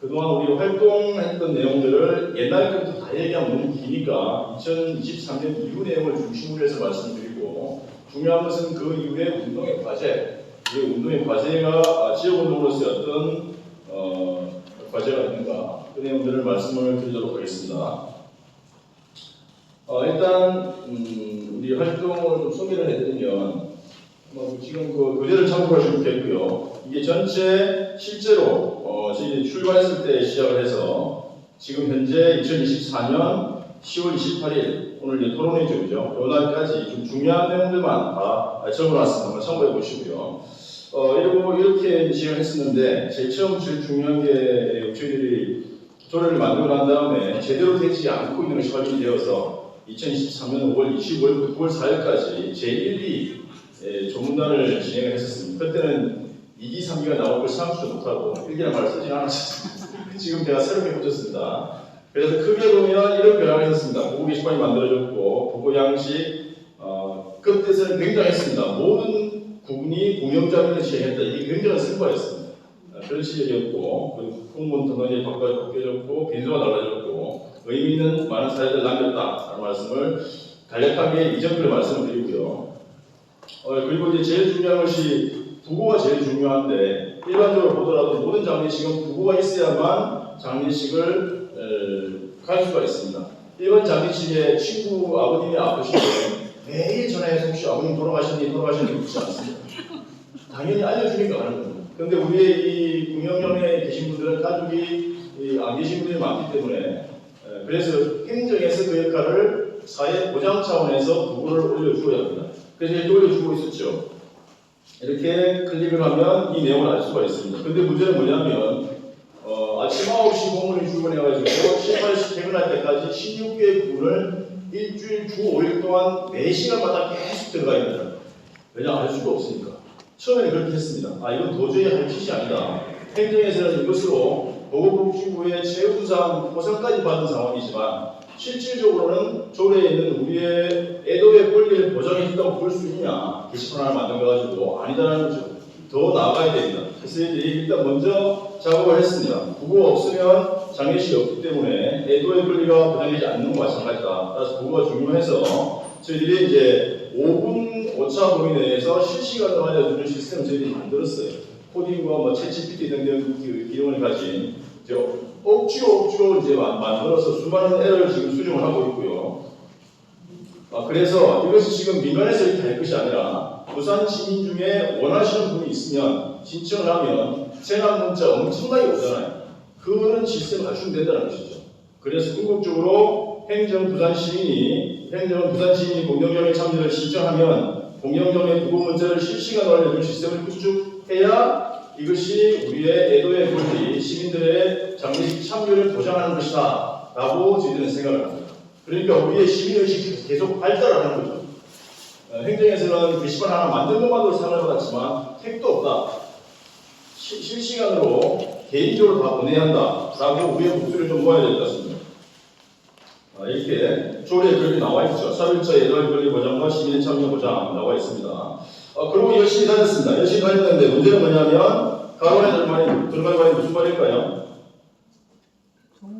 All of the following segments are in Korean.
그동안 우리 활동했던 내용들을 옛날 것부터 다 얘기하면 너무 기니까 2023년 이후 내용을 중심으로 해서 말씀드리고, 중요한 것은 그 이후에 운동의 과제, 이 운동의 과제가 지역운동으로서의 어떤 과제가 있는가, 그 내용들을 말씀을 드리도록 하겠습니다. 일단 우리 활동을 좀 소개를 해드리면, 지금 그 교재를 참고하시면 좋겠고요. 이게 전체 실제로 저희 출발했을 때 시작을 해서 지금 현재 2024년 10월 28일 오늘 이제 토론회죠, 그죠? 그날까지 좀 중요한 내용들만 다 적어놨습니다. 한번 참고해 보시고요. 이렇게 시작했었는데 제일 중요한 게 저희들이 조례를 만들고 난 다음에 제대로 되지 않고 있는 것이 확인이 되어서 2023년 5월 25일부터 9월 4일까지 제1위 조문단을 진행을 했었습니다. 그때는 2기, 3기가 나올 걸 생각지도 못하고 1기라는 말을 쓰지 않았습니다. 지금 제가 새롭게 붙였습니다. 그래서 크게 보면 이런 변화가 있었습니다. 보고 게시판이 만들어졌고, 보고 양식, 그때서는 굉장했습니다. 모든 구분이 공영장면을 시행했다. 이게 굉장한 성과였습니다. 그런 시절이었고, 그리고 공무원 등원이 바뀌어졌고, 빈도가 달라졌고, 의미 있는 많은 사례를 남겼다라는 말씀을 간략하게 이전글을 말씀을 드리고요. 그리고 이제 제일 중요한 것이 부고가 제일 중요한데, 일반적으로 보더라도 모든 장례식은 부고가 있어야만 장례식을 갈 수가 있습니다. 일반 장례식에 친구 아버님이 아프시면 매일 전화해서 혹시 아버님 돌아가셨니 묻지 않습니다. 당연히 알려주니까 가는 겁니다. 그런데 우리의 이 공영연에 계신 분들은 가족이 안 계신 분들이 많기 때문에, 그래서 행정에서 그 역할을 사회 보장 차원에서 부고를 올려주어야 합니다. 그래서 이렇게 올려주고 있었죠. 이렇게 클릭을 하면 이 내용을 알 수가 있습니다. 근데 문제는 뭐냐면, 아침 9시 공문이 출근해가지고 7, 8시 퇴근할 때까지 16개의 부분을 일주일 주 5일 동안 4시간마다 계속 들어가야 됩니다. 왜냐, 알 수가 없으니까. 처음에는 그렇게 했습니다. 이건 도저히 할 짓이 아니다. 행정에서는 이것으로 보건복지부의 최우수상 보상까지 받은 상황이지만, 실질적으로는 조례에 있는 우리의 애도의 권리를 보장해준다고 볼 수 있냐, 게시판 하나 만들어가지고 아니다라는 거죠. 더 나아가야 됩니다. 그래서 일단 먼저 작업을 했습니다. 부고가 없으면 장례식이 없기 때문에 애도의 권리가 보장되지 않는 것과 마찬가지다. 따라서 부고가 중요해서 저희들이 이제 5분 오차 범위 내에서 실시간으로 알려주는 시스템을 저희들이 만들었어요. 코딩과 챗GPT 등등 기능을 가진 억지로 이제 만들어서 수많은 에러를 지금 수정을 하고 있고요. 그래서 이것이 지금 민간에서 이렇게 할 것이 아니라 부산 시민 중에 원하시는 분이 있으면 신청을 하면 재난 문자 엄청나게 오잖아요. 그런 시스템을 갖추면 된다는 것이죠. 그래서 궁극적으로 행정은 부산 시민이 공영정에 참여를 신청하면 공영정의 부고 문자를 실시간으로 알려줄 시스템을 구축해야 이것이 우리의 애도의 권리, 시민들의 장례식 참여를 보장하는 것이다 라고 저희들은 생각을 합니다. 그러니까 우리의 시민의식이 계속 발달하는 거죠. 행정에서는 게시판 하나 만든 것만으로 상을 받았지만 택도 없다. 실시간으로 개인적으로 다 보내야 한다 라고 우리의 목소리를 좀 모아야 될 것 같습니다. 이렇게 조례에 그렇게 나와 있죠. 사별자 애도의 권리 보장과 시민의 참여 보장 나와 있습니다. 그리고 열심히 다녔습니다. 열심히 다녔는데 문제는 뭐냐면, 가론에 들어갈 말이 무슨 말일까요?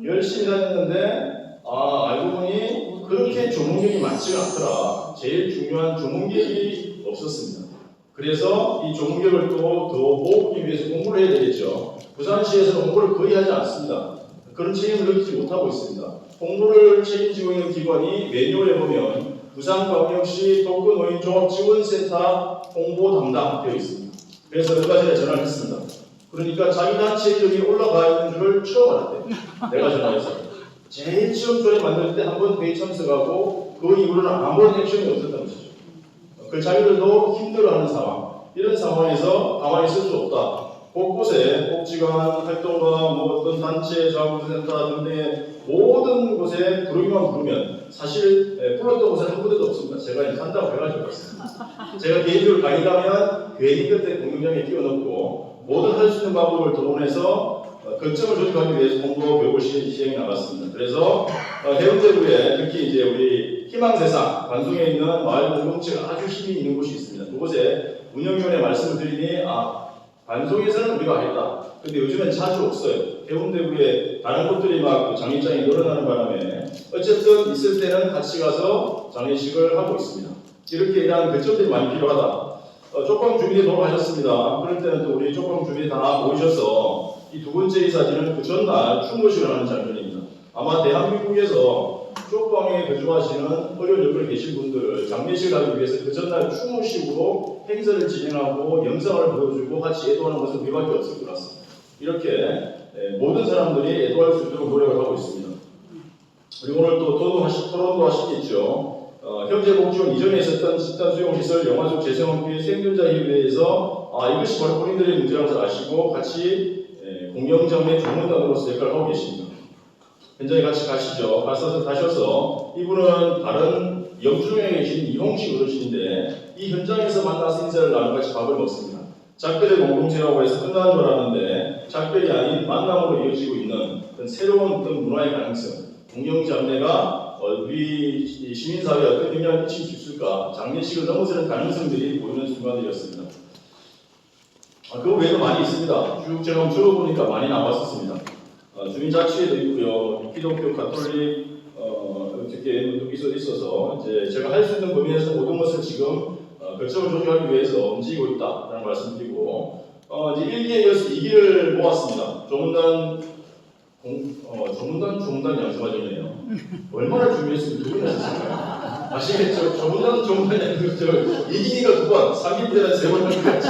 열심히 다녔는데 알고 보니 그렇게 조문객이 많지가 않더라. 제일 중요한 조문객이 없었습니다. 그래서 이 조문객을 또 더 모으기 위해서 공부를 해야 되겠죠. 부산시에서는 공부를 거의 하지 않습니다. 그런 책임을 느끼지 못하고 있습니다. 공부를 책임지고 있는 기관이 매뉴얼에 보면 부산광역시 독거노인종합지원센터 홍보 담당 되어 있습니다. 그래서 얼마 전에 전화를 했습니다. 그러니까 자기 단체 이름이 올라가 있는 줄을 처음 알았대요. 내가 전화해서. 제일 처음 조례 만들 때 한 번 회의 참석하고 그 이후로는 아무런 액션이 없었다는 것이죠. 그 자기들도 힘들어하는 상황. 이런 상황에서 가만히 있을 수 없다. 곳곳에 복지관 활동과 어떤 단체 자원센터 등등의 모든 곳에 부르기만 부르면, 사실 불렀던 곳은 한 군데도 없습니다. 제가 이제 한다고 해가지고 왔습니다. 제가 개인적으로 강의하면 괜히 그때 공동장에 끼워넣고 모든 할 수 있는 방법을 동원해서 거점을 조직하기 위해서 공부 교육을 시행해 나갔습니다. 그래서 해운대구에 특히 이제 우리 희망세상 관송에 있는 마을 공동체가 아주 힘이 있는 곳이 있습니다. 그곳에 운영위원회 말씀을 드리니 반송에서는 우리가 하겠다. 근데 요즘엔 자주 없어요. 해운대구에 다른 곳들이 막 장례장이 늘어나는 바람에 어쨌든 있을 때는 같이 가서 장례식을 하고 있습니다. 이렇게 대한 결정들이 많이 필요하다. 쪽방 주민이 돌아가셨습니다. 그럴 때는 또 우리 쪽방 주민이 다 모이셔서 이 두 번째 이사지는 그 전날 추모식을 하는 장면입니다. 아마 대한민국에서 쪽방에 거주하시는 어려운 옆에 계신 분들을 장례식을 하기 위해서 그 전날 추모식으로 행사를 진행하고 영상을 보여주고 같이 애도하는 것은 우리밖에 없을 것 같습니다. 이렇게 모든 사람들이 애도할 수 있도록 노력을 하고 있습니다. 그리고 오늘 또 토론도 하시겠죠. 현재복지원 이전에 있었던 집단수용시설 영화적 재생업계 생존자협의회에서 이것이 바로 본인들의 문제라는 것을 아시고 같이 공영장례 조문단으로서 역할을 하고 계십니다. 현장에 같이 가시죠. 가셔서 이분은 다른 영주에 계신 이홍식 어르신인데 이 현장에서 만나서 인사를 나누고 같이 밥을 먹습니다. 작별의 공동체라고 해서 끝나는 줄 알았는데 작별이 아닌 만남으로 이어지고 있는 새로운 어떤 문화의 가능성, 공영장례가 우리 시민사회에 어떤 영향을 미칠 수 있을까, 장례식을 넘어서는 가능성들이 보이는 순간이었습니다. 그 외에도 많이 있습니다. 쭉 제가 들어보니까 많이 나왔었습니다. 주민자치회도 있고요, 기독교, 가톨릭, 어떻게 있어서 이제 제가 할 수 있는 범위에서 모든 것을 지금 결정을 조직하기 위해서 움직이고 있다라는 말씀드리고, 이제 1기에 이어서 2기를 모았습니다. 조문단 양성화전이네요. 얼마나 준비했으면 두 번 했었을까요? 아시겠죠? 조문단 양성화전 2기가 2번, 3기 때는 3번 했죠.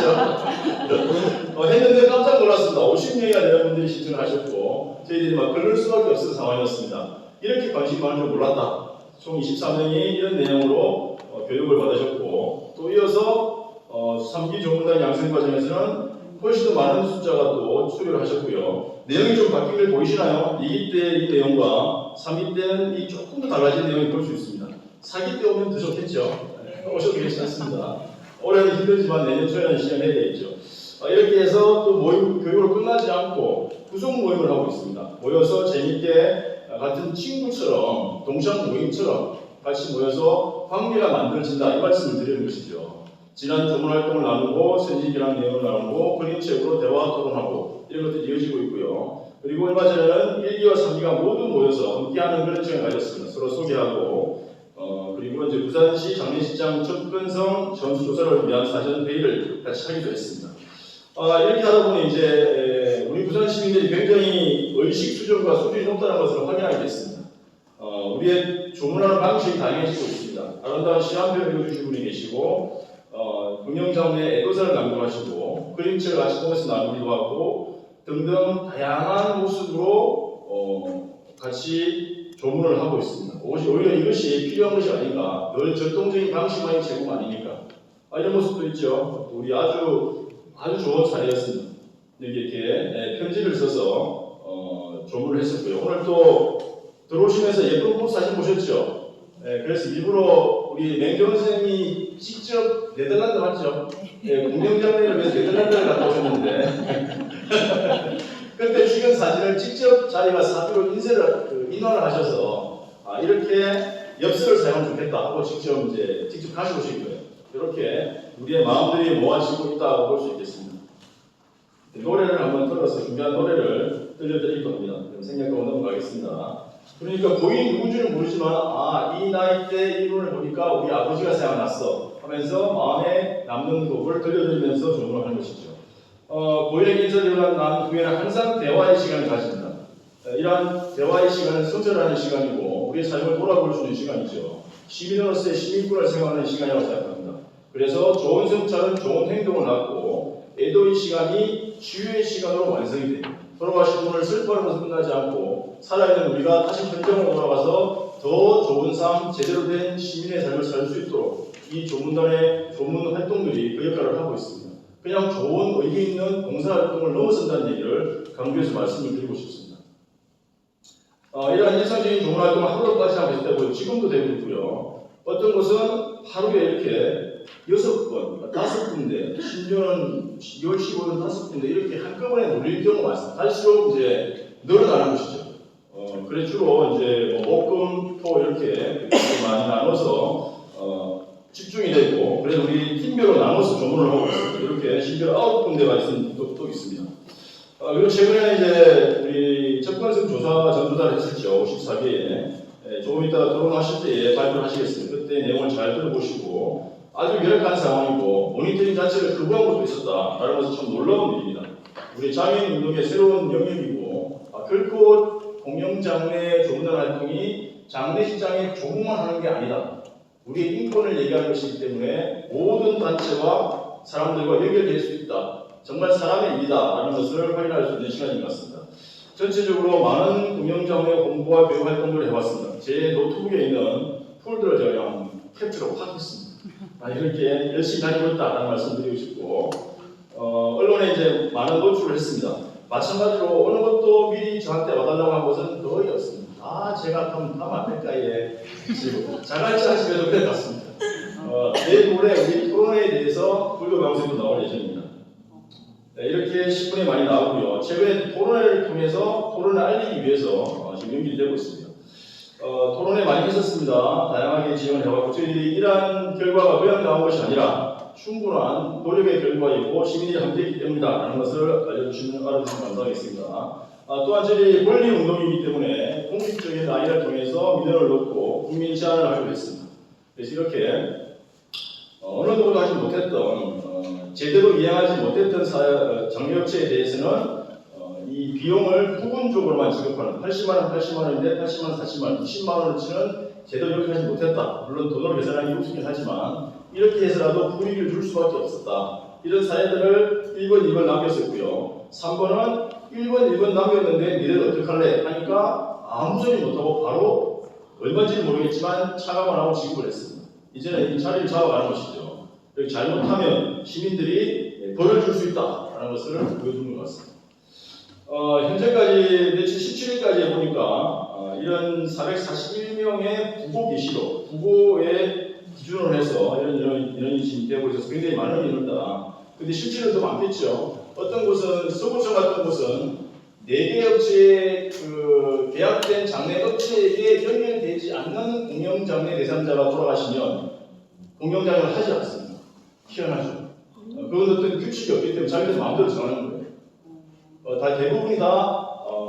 했는데 깜짝 놀랐습니다. 50명이나 되는 분들이 신청을 하셨고 저희들이 막 그럴 수밖에 없는 상황이었습니다. 이렇게 관심이 많은 줄 몰랐다. 총 23명이 이런 내용으로 교육을 받으셨고, 또 이어서 3기 조문단 양성 과정에서는 훨씬 더 많은 숫자가 또 수료를 하셨고요. 내용이 좀 바뀐 걸 보이시나요? 2기 때 이 내용과 3기 때는 이 조금 더 달라진 내용을 볼 수 있습니다. 4기 때 오면 더 좋겠죠. 오셔도 괜찮습니다. 올해는 힘들지만 내년 초에는 시행해야 되겠죠. 이렇게 해서 또 모임, 교육으로 끝나지 않고 구성 모임을 하고 있습니다. 모여서 재밌게 같은 친구처럼, 동창 모임처럼 같이 모여서 관계가 만들어진다, 이 말씀을 드리는 것이죠. 지난 조문 활동을 나누고 선진기랑 내용을 나누고 그림책으로 대화 토론하고 이런 것들이 이어지고 있고요. 그리고 얼마 전에는 1기와 3기가 모두 모여서 함께하는 그런 시간을 가졌습니다. 서로 소개하고 그리고 이제 부산시 장례식장 접근성 전수조사를 위한 사전 회의를 같이 하기도 했습니다. 이렇게 하다 보니 이제 우리 부산 시민들이 굉장히 의식 수준과 수준이 높다는 것을 확인하게 됐습니다. 우리의 조문하는 방식이 다양해지고 있습니다. 아름다운 시한편을 읽어주신 분이 계시고, 공영장례 애도사를 낭독하시고, 그림책을 같이 보면서 나누기도 하고 등등 다양한 모습으로 같이 조문을 하고 있습니다. 오히려 이것이 필요한 것이 아닌가, 늘 전통적인 방식만이 제공 아니니까. 이런 모습도 있죠. 우리 아주 좋은 자리였습니다. 이렇게 편지를 써서 조문을 했었고요. 오늘 또 들어오시면서 예쁜 꽃 사진 보셨죠? 그래서 일부러 우리 맹경 선생님이 직접 네덜란드 맞죠? 공명장례를 위해서 네덜란드를 갔다 오셨는데 그때 찍은 사진을 직접 자기가 사비로 인화를 하셔서 이렇게 엽서를 사용하면 좋겠다 하고 직접 가시고 오신 거예요. 이렇게 우리의 마음들이 모아지고 있다고 볼 수 있겠습니다. 노래를 한번 들어서 준비한 노래를 들려드릴 겁니다. 생략하고 넘어가겠습니다. 그러니까 고인이 누군지는 모르지만 이 나이 때 이분을 보니까 우리 아버지가 생각났어 하면서 마음에 남는 곡을 들려드리면서 조문을 하는 것이죠. 고인에게 인사드리고 난 후에는 항상 대화의 시간을 가집니다. 이러한 대화의 시간은 성찰하는 시간이고 우리의 삶을 돌아볼 수 있는 시간이죠. 시민으로서의 시민권을 생각하는 시간이라고 생각합니다. 그래서 좋은 성찰은 좋은 행동을 낳고 애도의 시간이 치유의 시간으로 완성이 됩니다. 돌아가신 분을 슬퍼하면서 끝나지 않고 살아있는 우리가 다시 현장으로 돌아가서 더 좋은 삶, 제대로 된 시민의 삶을 살 수 있도록 이 조문단의 조문 활동들이 그 역할을 하고 있습니다. 그냥 좋은 의미 있는 봉사활동을 넘어선다는 얘기를 강조해서 말씀을 드리고 싶습니다. 이러한 일상적인 조문 활동을 하루로까지 하고 있다고 지금도 되고 있고요. 어떤 것은 하루에 이렇게 6번, 5군데, 심지어는 10월, 15일 5군데 이렇게 한꺼번에 놀릴 경우가 많습니다. 갈수록 이제 늘어나는 것이죠. 그래 주로 이제 목금, 토 이렇게 많이 나눠서 집중이 되고, 그래서 우리 팀별로 나눠서 조문을 하고 있습니다. 이렇게 실제로 9군데가 있습니다. 또 있습니다. 그리고 최근에 이제 우리 접근성 조사 전조사를 했었죠. 14개에. 조금 이따 토론하실 때에 발표를 하시겠습니다. 그때 내용을 잘 들어보시고 아주 열악한 상황이고 모니터링 자체를 거부한 것도 있었다라는 것은 참 놀라운 일입니다. 우리 장애인 운동의 새로운 영역이고 결코 공영장내 조문단 활동이 장례식장에 조문만 하는 게 아니다. 우리의 인권을 얘기하는 것이기 때문에 모든 단체와 사람들과 연결될 수 있다. 정말 사람의 일이다라는 것을 확인할 수 있는 시간인 것 같습니다. 전체적으로 많은 공영장애 홍보와 교육 활동을 해왔습니다. 제 노트북에 있는 폴더를 제가 그냥 캡처로 확 했습니다. 이렇게 열심히 다니고 있다는 말씀드리고 싶고, 언론에 이제 많은 노출을 했습니다. 마찬가지로 어느 것도 미리 저한테 와달라고 한 것은 거의 없습니다. 제가 다 앞에까지에 자갈치 하시면서 그래 갔습니다. 내일 모레 우리 토론회에 대해서 불교 방송도 나올 예정입니다. 이렇게 신문에 많이 나오고요. 최근에 토론회를 통해서 토론을 알리기 위해서 지금 연기를 되고 있습니다. 토론회 많이 했었습니다. 다양하게 지원을 해왔고 저희들이 이러한 결과가 그냥 나온 것이 아니라 충분한 노력의 결과이고 시민이 함께했기 때문이다라는 것을 알아주시면 감사하겠습니다. 또한 저희 권리운동이기 때문에 공식적인 라인을 통해서 민원을 넣고 국민 제안을 하기로 했습니다. 그래서 이렇게 어느 누구도 하지 못했던 제대로 이행하지 못했던 장려업체에 대해서는 이 비용을 부분적으로만 지급하는 80만원, 80만원인데 80만원, 40만원, 60만원어치는 제대로 이렇게 하지 못했다. 물론 돈으로 계산하기 어렵긴 하지만 이렇게 해서라도 불이익을 줄 수밖에 없었다. 이런 사례들을 1번, 2번 남겼었고요. 3번은 1번, 2번 남겼는데 니들 어떡할래? 하니까 아무 소리 못하고 바로 얼마인지 모르겠지만 차감을 하고 지급을 했습니다. 이제는 이 자리를 잡아가는 것이죠. 잘못하면 시민들이 벌을 줄 수 있다는 것을 보여주는 것 같습니다. 현재까지 며칠 17일까지 보니까 이런 441명의 부고 계시로 부고에 기준으로 해서 이런 인원이 지금 되고 있어서 굉장히 많은 인원이다. 근데 실제로 더 많겠죠. 어떤 곳은 서구청 같은 곳은 4개 업체의 계약된 장례 업체에게 연결되지 않는 공영장례 대상자가 돌아가시면 공영장례를 하지 않습니다. 희한하죠. 그건 어떤 규칙이 없기 때문에 자기들 마음대로 정하는 거예요. 다 대부분이 다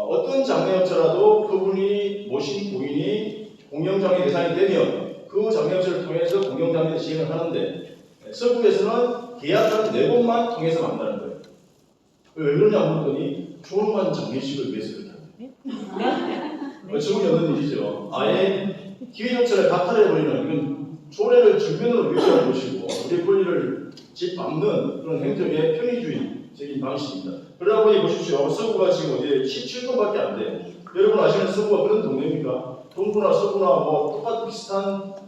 어떤 장례업체라도 그분이 모신 고인이 공영장례 대상이 되면 그 장례업체를 통해서 공영장례 시행을 하는데 서구에서는 계약하는 4번만 통해서 만나는 거예요. 왜 그러냐 물었더니 조용한 장례식을 위해서 이렇게 합니다. 어처구니 없는 일이죠. 아예 기회조차를 박탈해버리는 이건 조례를 정면으로 위반하는 것이고 우리 권리를 짓밟는 그런 행정의 편의주의적인 방식입니다. 그러다 보니 보십시오. 서구가 지금 어디에 17건밖에 안 돼요. 여러분 아시는 서구가 그런 동네입니까? 동구나 서구나 뭐 똑같은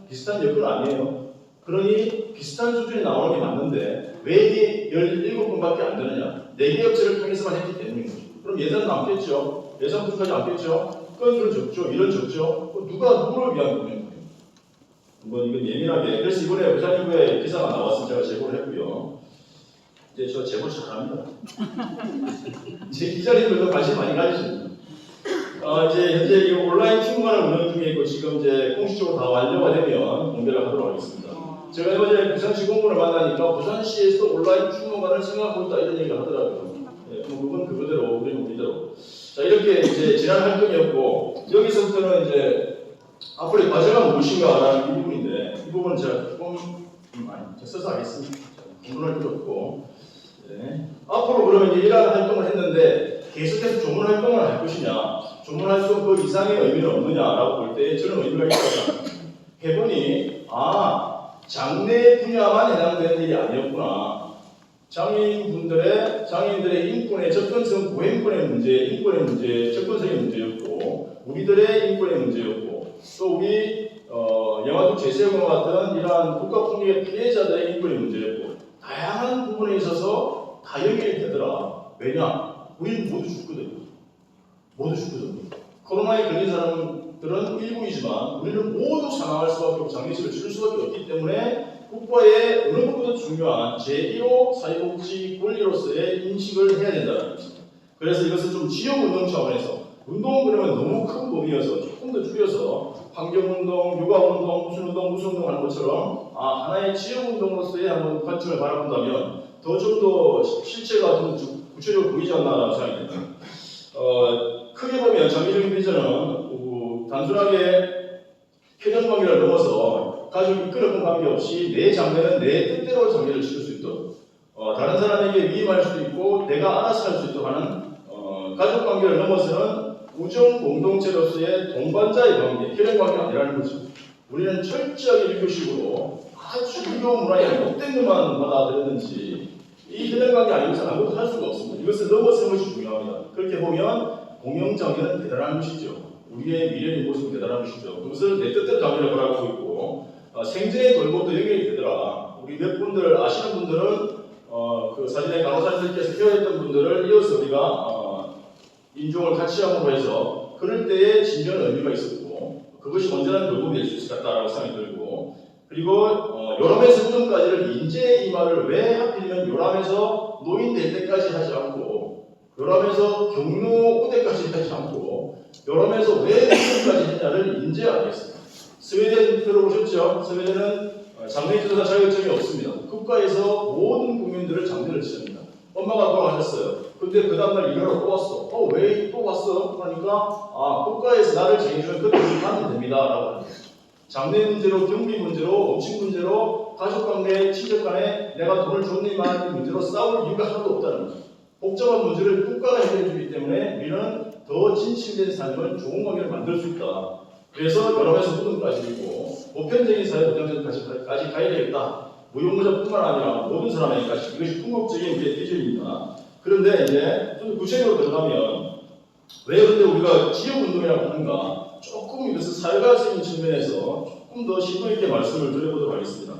비슷한 여건 아니에요. 그러니 비슷한 수준이 나오는 게 맞는데 왜 이게 17건밖에 안 되느냐? 4개 업체를 통해서만 했기 때문인 거죠. 그럼 예산은 남겠죠? 예산 부족하지 않겠죠? 건수는 적죠? 이런 적죠? 누가 누구를 위한 거예요? 이건 예민하게. 그래서 이번에 부산일보에 기사가 나왔으면 제가 제보를 했고요. 이제 저 제보 잘합니다. 이제 기자님들도 관심 많이 가지십니다. 이제 현재 이 온라인 출판을 운영 중에 있고 지금 이제 공식적으로 다 완료가 되면 공개를 하도록 하겠습니다. 제가 어제 부산시 공무원을 만나니까 부산시에서 온라인 출판을 생각하고 있다 이런 얘기를 하더라고요. 그건 그거대로 우리는 우리대로. 자 이렇게 이제 지난 활동이었고 여기서부터는 이제 앞으로의 과제가 무엇인가라는 이 부분인데 이 부분은 제가 조금 써서 하겠습니다. 공부할 필요 없고 앞으로 그러면 이러한 활동을 했는데 계속해서 조문 활동을 할 것이냐 조문할 수 그 이상의 의미는 없느냐라고 볼 때 저는 의미가 있다고 해보니 장례 분야만 해당되는 일이 아니었구나. 장애인들의 인권의 접근성, 고인권의 문제, 인권의 문제, 접근성의 문제였고 우리들의 인권의 문제였고 또 우리 영화도 제세공과 같은 이러한 국가폭력의 피해자들의 인권의 문제였고 다양한 부분에 있어서 다 연결이 되더라. 왜냐? 우리는 모두 죽거든요. 모두 죽거든요. 코로나에 걸린 사람들은 일부이지만 우리는 모두 사망할 수밖에 없고 장례식을 치를 수밖에 없기 때문에 국가의 어느 것보다 중요한 제1호 사회복지 권리로서의 인식을 해야 된다는 것입니다. 그래서 이것을 좀 지역운동 차원에서 운동은 그러면 너무 큰 범위여서 조금 더 줄여서 환경운동, 육아운동, 무슨 운동 하는 것처럼 하나의 지역운동으로서의 한번 관점을 바라본다면 좀 더 실체가 좀 구체적으로 보이지 않나라는 생각이 듭니다. 크게 보면 장기적인 비전은 단순하게 혈연관계를 넘어서 가족이 끊어본 관계없이 내 장래는 내 뜻대로 장래를 지을 수 있도록 다른 사람에게 위임할 수도 있고 내가 알아서 할 수 있도록 하는 가족관계를 넘어서는 우정 공동체로서의 동반자의 관계, 혈연관계가 아니라는 거죠. 우리는 철저하게 일교식으로 아주 유교 문화에 못된 것만 받아들였는지 이 혈연관계 아니고서 아무것도 할 수가 없습니다. 이것을 넘어서는 것이 중요합니다. 그렇게 보면 공영장애는 대단한 것이죠. 우리의 미래의 모습은 대단한 것이죠. 그것을 내 뜻대로 장애를 바라보고 있고 생전의 돌봄도 연결이 되더라. 우리 몇 분들 아시는 분들은 그 사진의 간호사님들께서 케어했던 분들을 이어서 우리가 인종을 같이 함으로 해서 그럴 때에 진정한 의미가 있었고 그것이 언제나 돌봄이 될 수 있을 것 같다라고 생각이 들고 그리고 요람에서 우정까지를 인재의 이 말을 왜 하필이면 요람에서 노인 될 때까지 하지 않고 요람에서 경로 오대까지 하지 않고 요람에서 왜 우정까지 했냐를 인재하겠습니다. 스웨덴 들어보셨죠? 스웨덴은 장례지도사 자격증이 없습니다. 국가에서 모든 국민들을 장례를 치릅니다. 엄마가 돌아가셨어요. 근데 그 다음날 일하러 또 왔어. 왜 또 왔어? 그러니까 국가에서 나를 정해주면 그때 하면 됩니다. 라고 합니다. 장래 문제로, 경비 문제로, 음식 문제로, 가족관계, 친척간에 내가 돈을 줬니 마니 문제로 싸울 이유가 하나도 없다는 거죠. 복잡한 문제를 국가가 해결해주기 때문에 우리는 더 진실된 삶을 좋은 관계를 만들 수 있다. 그래서 여러분에서 모든까지 있고 보편적인 사회 보장까지 가야 되겠다. 무용무자뿐만 아니라 모든 사람에게까지 이것이 궁극적인 우리의 비전입니다. 그런데 이제 좀 구체적으로 들어가면 왜 근데 우리가 지역운동이라고 하는가? 조금 이것을 사회과학적인 측면에서 조금 더 심도 있게 말씀을 드려보도록 하겠습니다.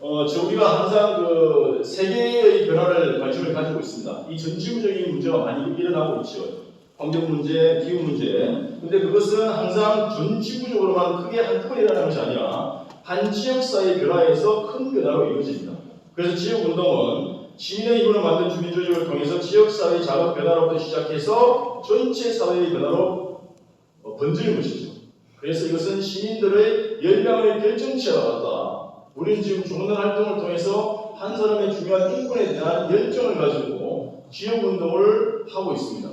우리가 항상 그 세계의 변화를 관심을 가지고 있습니다. 이 전 지구적인 문제가 많이 일어나고 있죠. 환경 문제, 기후 문제. 근데 그것은 항상 전 지구적으로만 크게 한꺼번에 일어나는 것이 아니라 한 지역사회의 변화에서 큰 변화로 이루어집니다. 그래서 지역운동은 시민의 힘으로 만든 주민조직을 통해서 지역사회의 작은 변화로부터 시작해서 전체 사회의 변화로 번지는 것이죠. 그래서 이것은 시민들의 열량의 결정체와 같다. 우리는 지금 좋은 활동을 통해서 한 사람의 중요한 인권에 대한 열정을 가지고 지역운동을 하고 있습니다.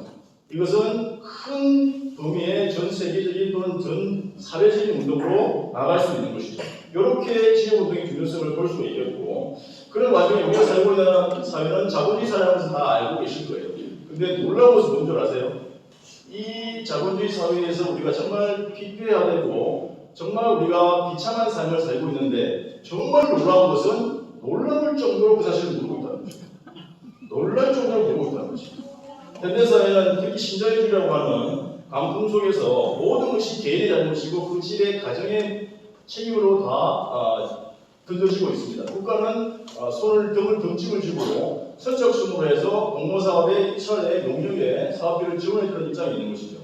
이것은 큰 범위의 전 세계적인 또는 전 사회적인 운동으로 나갈 수 있는 것이죠. 이렇게 지역운동의 중요성을 볼 수가 있겠고 그런 와중에 우리가 살고 있는 사회는 자본주의 사회라는 다 알고 계실 거예요. 근데 놀라운 것은 뭔지 아세요? 이 자본주의 사회에서 우리가 정말 피폐해야 되고 정말 우리가 비참한 삶을 살고 있는데 정말 놀라운 것은 놀라울 정도로 그 사실을 모르고 있다는 거죠. 놀랄 정도로 모르고 있다는 거죠. 현대사회는 특히 신자유주의라고 하는 강풍 속에서 모든 것이 개인의 잘못이고 그 집의 가정의 책임으로 다 던져지고 있습니다. 국가는 등을 덩침을 쥐고 선적순으로 해서 공모사업의 차례 농협에 사업비를 지원했던 입장이 있는 것이죠.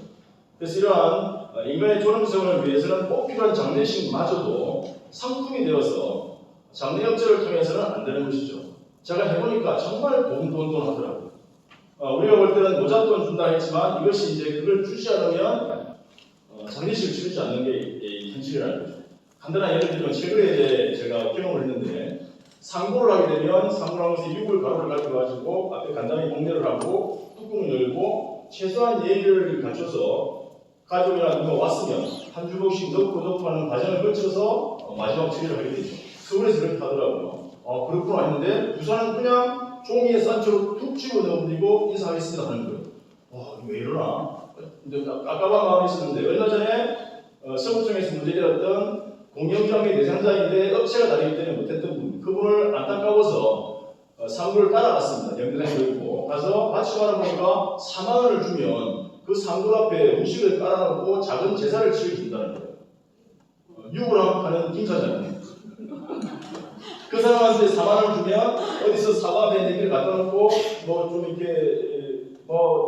그래서 이러한 인간의 존엄성을 위해서는 꼭 필요한 장례식마저도 상품이 되어서 장례업체를 통해서는 안 되는 것이죠. 제가 해보니까 정말 돈 하더라고요. 우리가 볼 때는 모자돈 준다 했지만 이것이 이제 그걸 주지 않으면 장례식을 치르지 않는 게 현실이라는 거죠. 간단한 예를 들면 최근에 이제 제가 경험을 했는데 상고를 하게 되면 상고를 하면서 유골 가루를 가지고 앞에 간단히 봉대를 하고 뚜껑을 열고 최소한 예의를 갖춰서 가족이나 누가 왔으면 한 주먹씩 넣고 하는 과정을 거쳐서 마지막 처리를 하게 되죠. 서울에서 그렇게 하더라고요. 그렇구나 했는데 부산은 그냥 종이에 싼채로 툭 치고 넣어버리고 인사하겠습니다 하는 거예요. 왜 이러나? 근데 깝깝한 마음이 있었는데 얼마 전에 서구청에서 문제되었던 공영장의 대상자인데 업체가 다르기 때문에 못했던 분, 그분을 안타까워서 상구를 따라갔습니다. 영등포에 있고 가서 마침하러 보니까 4만 원을 주면 그 상구 앞에 음식을 깔아놓고 작은 제사를 치러준다는 거예요. 육을 하는 김 사장님. 그 사람한테 4만 원을 주면 어디서 사과 배내기를 갖다 놓고 뭐 좀 이렇게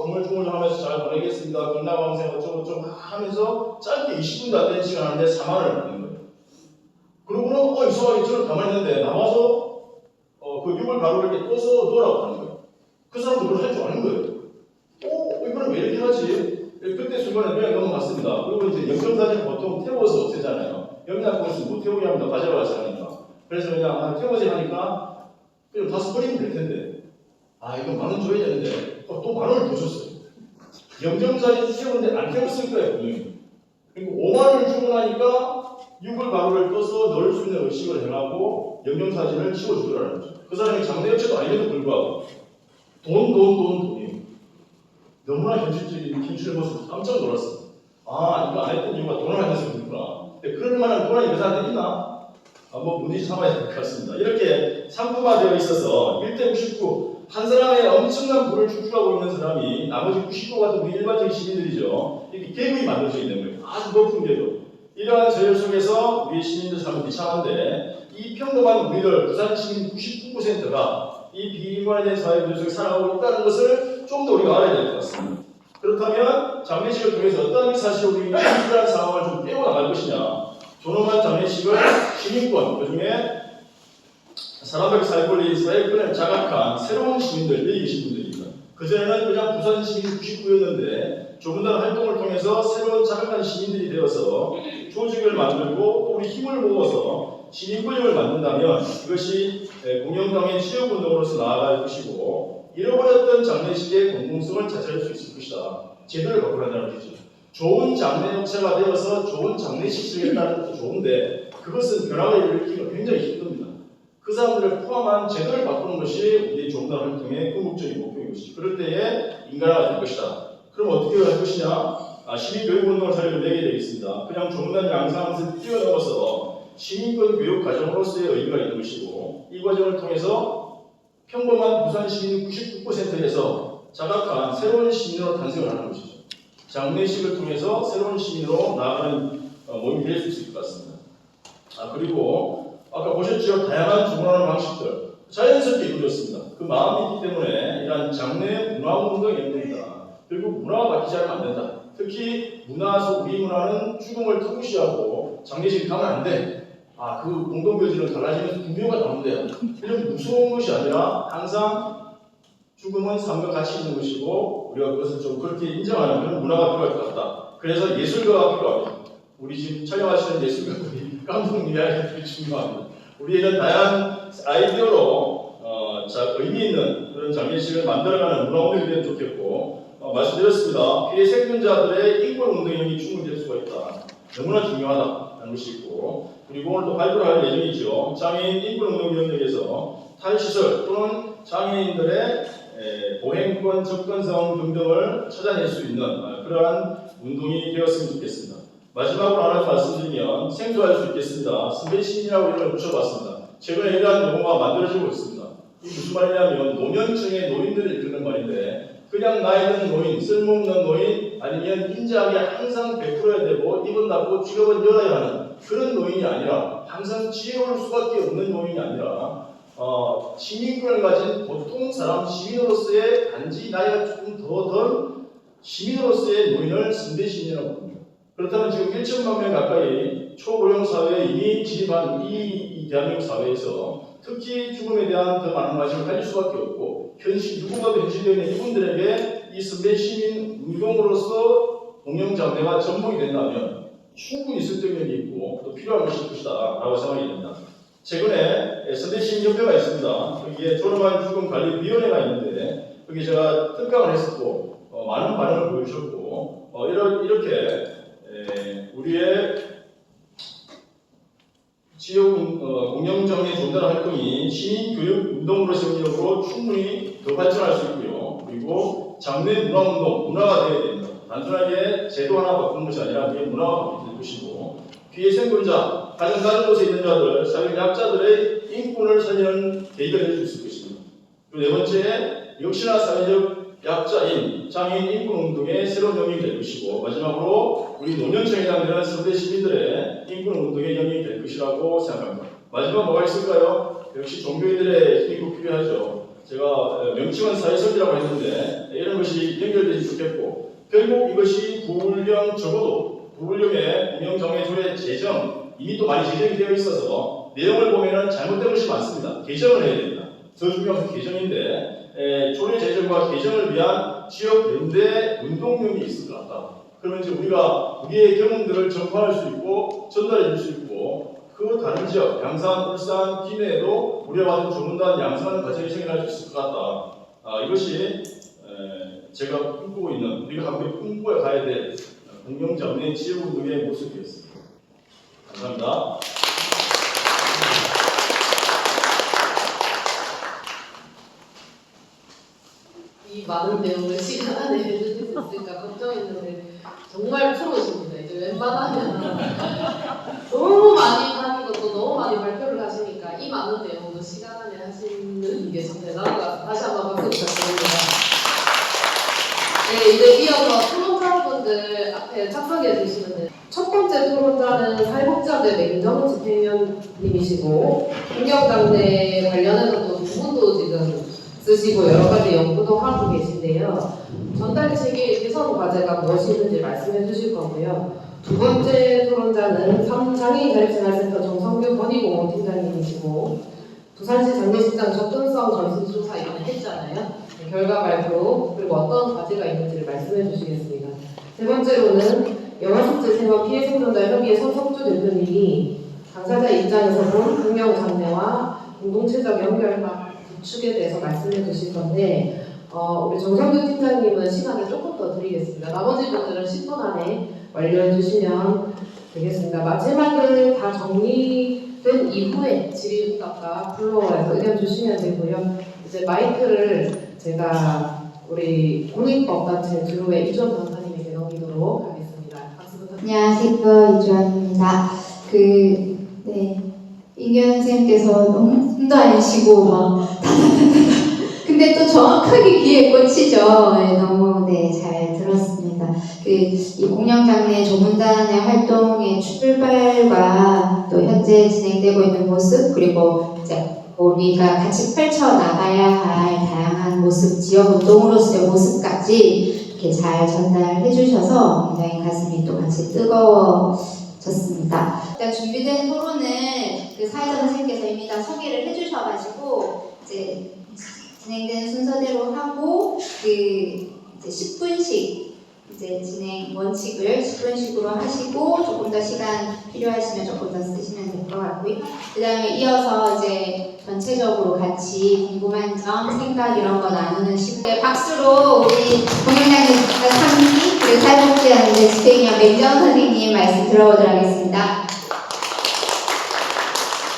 중얼중얼 하면서 잘 보내겠습니다. 건강검색 어쩌고저쩌고 하면서 짧게 20분도 안 되는 시간 하는데 4만 원을 받는 거예요. 그러고는 이상하게 저를 가만히 있는데 나와서 그 육을 바로 이렇게 떠서 놓으라고 하는 거예요. 그 사람도 그걸 할 줄 아는 거예요. 이거는 왜 이렇게 하지? 그때 순간 그리고 이제 영정사진은 보통 태워서 없애잖아요. 영락공은 못 태우게 합니다. 가져가서 하니까. 그래서 그냥 태워서 하니까 그냥 다시 버리면 될 텐데. 이거 10,000원 줘야 되는데 또 10,000원을 더 줬어요. 영정사진 태우는데 안 태웠을 거예요, 분명히. 그리고 50,000원을 주고 나니까 6월 가루를 떠서 넣을 수 있는 의식을 행하고 영정사진을 치워주더라는 거죠. 그 사람이 장례업체도 아님에도 불구하고 돈이에요. 너무나 현실적인 현실을 보면서 깜짝 놀랐어요. 이거 안 했던 이유가 돈을 안 내서 그렇구나. 근데 그럴 만한 돈이 그 사람한테 있나? 문제 삼아야 될 것 같습니다. 이렇게 상품화되어 있어서 1대 99, 한 사람의 엄청난 부를 축출하고 있는 사람이 나머지 99가 같은 우리 일반적인 시민들이죠. 이렇게 계급이 만들어져 있는 거예요. 아주 높은 계급. 이러한 저열 속에서 우리 시민들 삶은 비참한데 이 평범한 우리들 부산 시민 99%가 이 비인간에 대한 사회 구조 속에 살아가고 있다는 것을 좀 더 우리가 알아야 될 것 같습니다. 그렇다면 장례식을 통해서 어떤 사실 우리 특별한 상황을 좀 떼고 나갈 것이냐. 존엄한 장례식을 시민권, 그 중에 사람에게 살 권리, 사회권을 자각한 새로운 시민들, 여기 계신 분들입니다. 그전에는 그냥 부산 시민 99였는데 조금 더 활동을 통해서 새로운 자각한 시민들이 되어서 조직을 만들고 또 우리 힘을 모아서 시민권력을 만든다면 이것이 공영장의 지역운동으로서 나아갈 것이고 잃어버렸던 장례식의 공공성을 되찾을 수 있을 것이다. 제도를 바꾸라는 뜻이죠. 좋은 장례업체가 되어서 좋은 장례식을 했다는 것도 좋은데 그것은 변화를 일으키기가 굉장히 힘듭니다. 그 사람들을 포함한 제도를 바꾸는 것이 우리의 종단 활동의 궁극적인 목표인 것이죠. 그럴 때에 인간화가 될 것이다. 그럼 어떻게 할 것이냐? 시민교육운동을 살려 내게 되겠습니다. 그냥 종단 양상을 뛰어넘어서 시민권 교육 과정으로서의 의미가 있는 것이고 이 과정을 통해서 평범한 부산 시민 99%에서 자각한 새로운 시민으로 탄생을 하는 것이죠. 장례식을 통해서 새로운 시민으로 나아가는 모임이 될 수 있을 것 같습니다. 그리고 아까 보셨죠? 다양한 주문하는 방식들 자연스럽게 이루어졌습니다. 그 마음이 있기 때문에 이러한 장례 문화운동이 연결이다. 결국 문화가 바뀌지 않으면 안 된다. 특히 우리 문화는 죽음을 터부시하고 장례식을 가면 안 돼. 그 공동묘지는 달라지면서 분묘가 나온대요. 이런 무서운 것이 아니라 항상 죽음은 삶과 같이 있는 것이고 우리가 그것을 좀 그렇게 인정하는 그런 문화가 필요할 것 같다. 그래서 예술가가 필요합니다. 우리 지금 촬영하시는 예술가들이 감독님이 중요합니다. 우리 이런 다양한 아이디어로 의미 있는 그런 장례식을 만들어가는 문화운동이 되면 좋겠고 말씀드렸습니다. 피해 생존자들의 인권운동이 충분히 될 수가 있다. 너무나 중요하다는 것이 있고 그리고 오늘 또 발표를 할 예정이죠. 장애인 인권운동위원회에서 탈시설 또는 장애인들의 보행권, 접근성 등등을 찾아낼 수 있는 그러한 운동이 되었으면 좋겠습니다. 마지막으로 하나 말씀드리면 생소할 수 있겠습니다. 선배시민이라고 이름을 붙여봤습니다. 최근에 이러한 용어가 만들어지고 있습니다. 이게 무슨 말이냐면 노년층의 노인들을 이끄는 말인데 그냥 나이 든 노인, 쓸모없는 노인 아니면 인자하게 항상 베풀어야 되고 입은 닫고 직업은 열어야 하는 그런 노인이 아니라 항상 지혜로울 수밖에 없는 노인이 아니라 시민권을 가진 보통 사람 시민으로서의 단지 나이가 조금 더 덜 시민으로서의 노인을 선대시민이라고 합니다. 그렇다면 지금 1천만 명 가까이 초고령 사회에 이미 진입한 이 대한민국 사회에서 특히 죽음에 대한 더 많은 관심을 가질 수밖에 없고 누구보다도 현실되어 있는 이분들에게 이 선대시민 운동으로서 공영장례가 전복이 된다면 충분히 설득력이 있고 또 필요한 것일 것이다 라고 생각이 됩니다. 최근에 선대시민협회가 있습니다. 거기에 존엄한 죽음관리위원회가 있는데 거기에 제가 특강을 했었고 많은 반응을 보여주셨고 이렇게 우리의 지역 공영정의 종단 활동이 시민교육 운동으로서의 영역으로 충분히 더 발전할 수 있고요. 그리고 장례 문화운동, 문화가 되어야 됩니다. 단순하게 제도 하나 바꾸는 것이 아니라 그게 문화가 바뀔 것이고 피해 생존자, 가장 낮은 곳에 있는 자들, 사회 약자들의 인권을 살리는 계기가 될 수 있을 것입니다. 그리고 네 번째, 역시나 사회적 약자인 장애인 인권운동의 새로운 영역이 될 것이고 마지막으로 우리 노년층에 해당되는 선대 시민들의 인권운동의 영역이 될 것이라고 생각합니다. 마지막 뭐가 있을까요? 역시 종교인들의 힘이 꼭 필요하죠. 제가 명칭은 사회설계라고 했는데 이런 것이 연결되지 좋겠고 결국 이것이 적어도 부울령의 공영정례조례 제정 이미 또 많이 제정이 되어 있어서 내용을 보면은 잘못된 것이 많습니다. 개정을 해야 됩니다. 더 중요한 건 개정인데 조례 제정과 개정을 위한 지역 연대 운동령이 있을 것 같다. 그러면 이제 우리가 우리의 경험들을 전파할 수 있고 전달해 줄 수 있고 그 다른 지역, 양산, 울산, 김해에도 우리가 받은 조문단 양성하는 과정이 생겨날 수 있을 것 같다. 이것이 제가 꿈꾸고 있는, 우리가 함께 꿈꿔 가야 될 공영장내 지역운동의 모습이었습니다. 감사합니다. 이 많은 내용을 시간 안에 해주실 수 있을까 걱정했는데 정말 프로십니다. 이제 웬만하면 너무 많이 다니고 또 너무 많이 발표를 하시니까 이 많은 내용도 시간 안에 하시는 게 참 대단한 것 같아요. 다시 한번 박수 부탁드립니다. 네, 이제 이어서 토론자분들 앞에 착석해 주시면 돼요. 첫 번째 토론자는 사회복지학대 맹정 집행위원님이시고 공경장대 관련해서도 두 분도 지금 쓰시고 여러 가지 연구도 하고 계신데요. 전달 체계 개선 과제가 무엇이든지 말씀해 주실 거고요. 두 번째 토론자는 장애인 자립생활센터 정성규 건의공무팀장님이시고 부산시 장례식장 접근성 전수조사 이번에 했잖아요. 결과 발표 그리고 어떤 과제가 있는지를 말씀해 주시겠습니다. 세 번째로는 영아축제 피해 생존자 협의회 손석주 대표님이 당사자 입장에서 본 공영 장래와 공동체적 연결과 구축에 대해서 말씀해 주실 건데 우리 정성규 팀장님은 시간을 조금 더 드리겠습니다. 나머지 분들은 10분 안에 완료해 주시면 되겠습니다. 마지막을 다 정리된 이후에 질의응답과 플로어에서 의견 주시면 되고요. 이제 마이크를 제가 우리 공익법단체 주로의 이주원 변호사님에게 넘기도록 하겠습니다. 박수 부탁드립니다. 안녕하세요, 이주원입니다. 인규 선생님께서 너무 숨도 안 쉬고 막 근데 또 정확하게 귀에 꽂히죠. 너무 잘 들었습니다. 이 공영장례 조문단의 활동의 출발과 또 현재 진행되고 있는 모습 그리고 이제 우리가 같이 펼쳐 나가야 할 다양한 모습, 지역 운동으로서의 모습까지 이렇게 잘 전달해 주셔서 굉장히 가슴이 또 같이 뜨거워졌습니다. 일단 준비된 토론은 사회자 선생님께서 이미 다 소개를 해주셔가지고 이제 진행되는 순서대로 하고 이제 10분씩 이제 진행 원칙을 10분씩으로 하시고 조금 더 시간 필요하시면 조금 더 쓰시면 될 것 같고요. 그 다음에 이어서 이제 전체적으로 같이 궁금한 점, 생각 이런 거 나누는 시간. 박수로 우리 공영장님 3기 그리고 사회복지학대 집행위원 맹정 선생님 말씀 들어보도록 하겠습니다.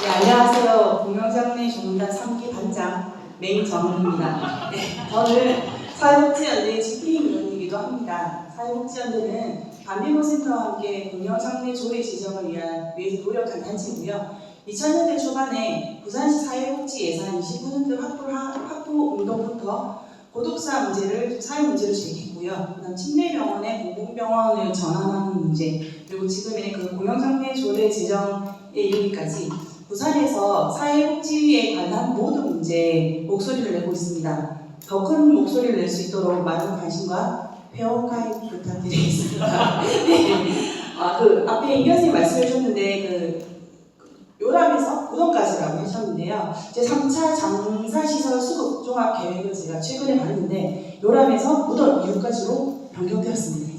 네, 안녕하세요. 공영장례 조문단 3기 반장 맹정입니다. 저는 사회복지연대 집행위원이기도 합니다. 사회복지연대는 반비모센터와 함께 공영장례 조례 지정을 위해서 노력한 단체고요. 2000년대 초반에 부산시 사회복지 예산 20% 확보 운동부터 고독사 문제를 사회 문제로 제기했고요. 그다음 침대병원의 공공병원을 전환하는 문제 그리고 지금의 공영장례 조례 제정에 이르기까지 부산에서 사회복지에 관한 모든 문제에 목소리를 내고 있습니다. 더 큰 목소리를 낼 수 있도록 많은 관심과 회원가입 부탁드리겠습니다. 네. 앞에 임 교수님 말씀해 주셨는데 요람에서 무덤까지라고 하셨는데요. 제 3차 장사시설 수급 종합 계획을 제가 최근에 봤는데 요람에서 무덤 이후까지로 변경되었습니다.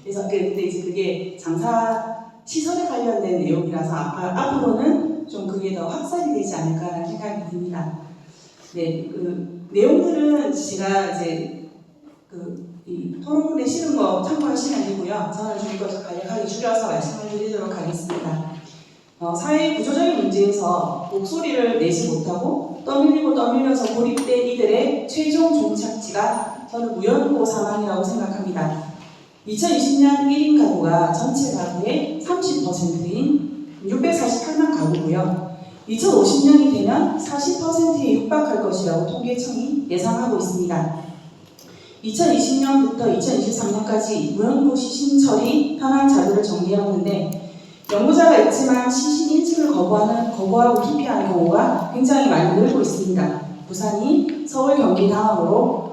그래서 근데 이제 그게 장사 시설에 관련된 내용이라서 앞으로는 좀 그게 더 확산이 되지 않을까라는 생각이 듭니다. 네, 내용들은 제가 이제 이 토론문에 실은 거 참고하시면 되고요. 저는 좀 이거 간략하게 줄여서 말씀을 드리도록 하겠습니다. 사회 구조적인 문제에서 목소리를 내지 못하고 떠밀려서 고립된 이들의 최종 종착지가 저는 무연고 사망이라고 생각합니다. 2020년 1인 가구가 전체 가구의 30%인 648만 가구고요. 2050년이 되면 40%에 육박할 것이라고 통계청이 예상하고 있습니다. 2020년부터 2023년까지 무연고 시신 처리 현황 자료를 정리해왔는데 연구자가 있지만 시신 인증을 거부하고 기피하는 경우가 굉장히 많이 늘고 있습니다. 부산이 서울, 경기 다음으로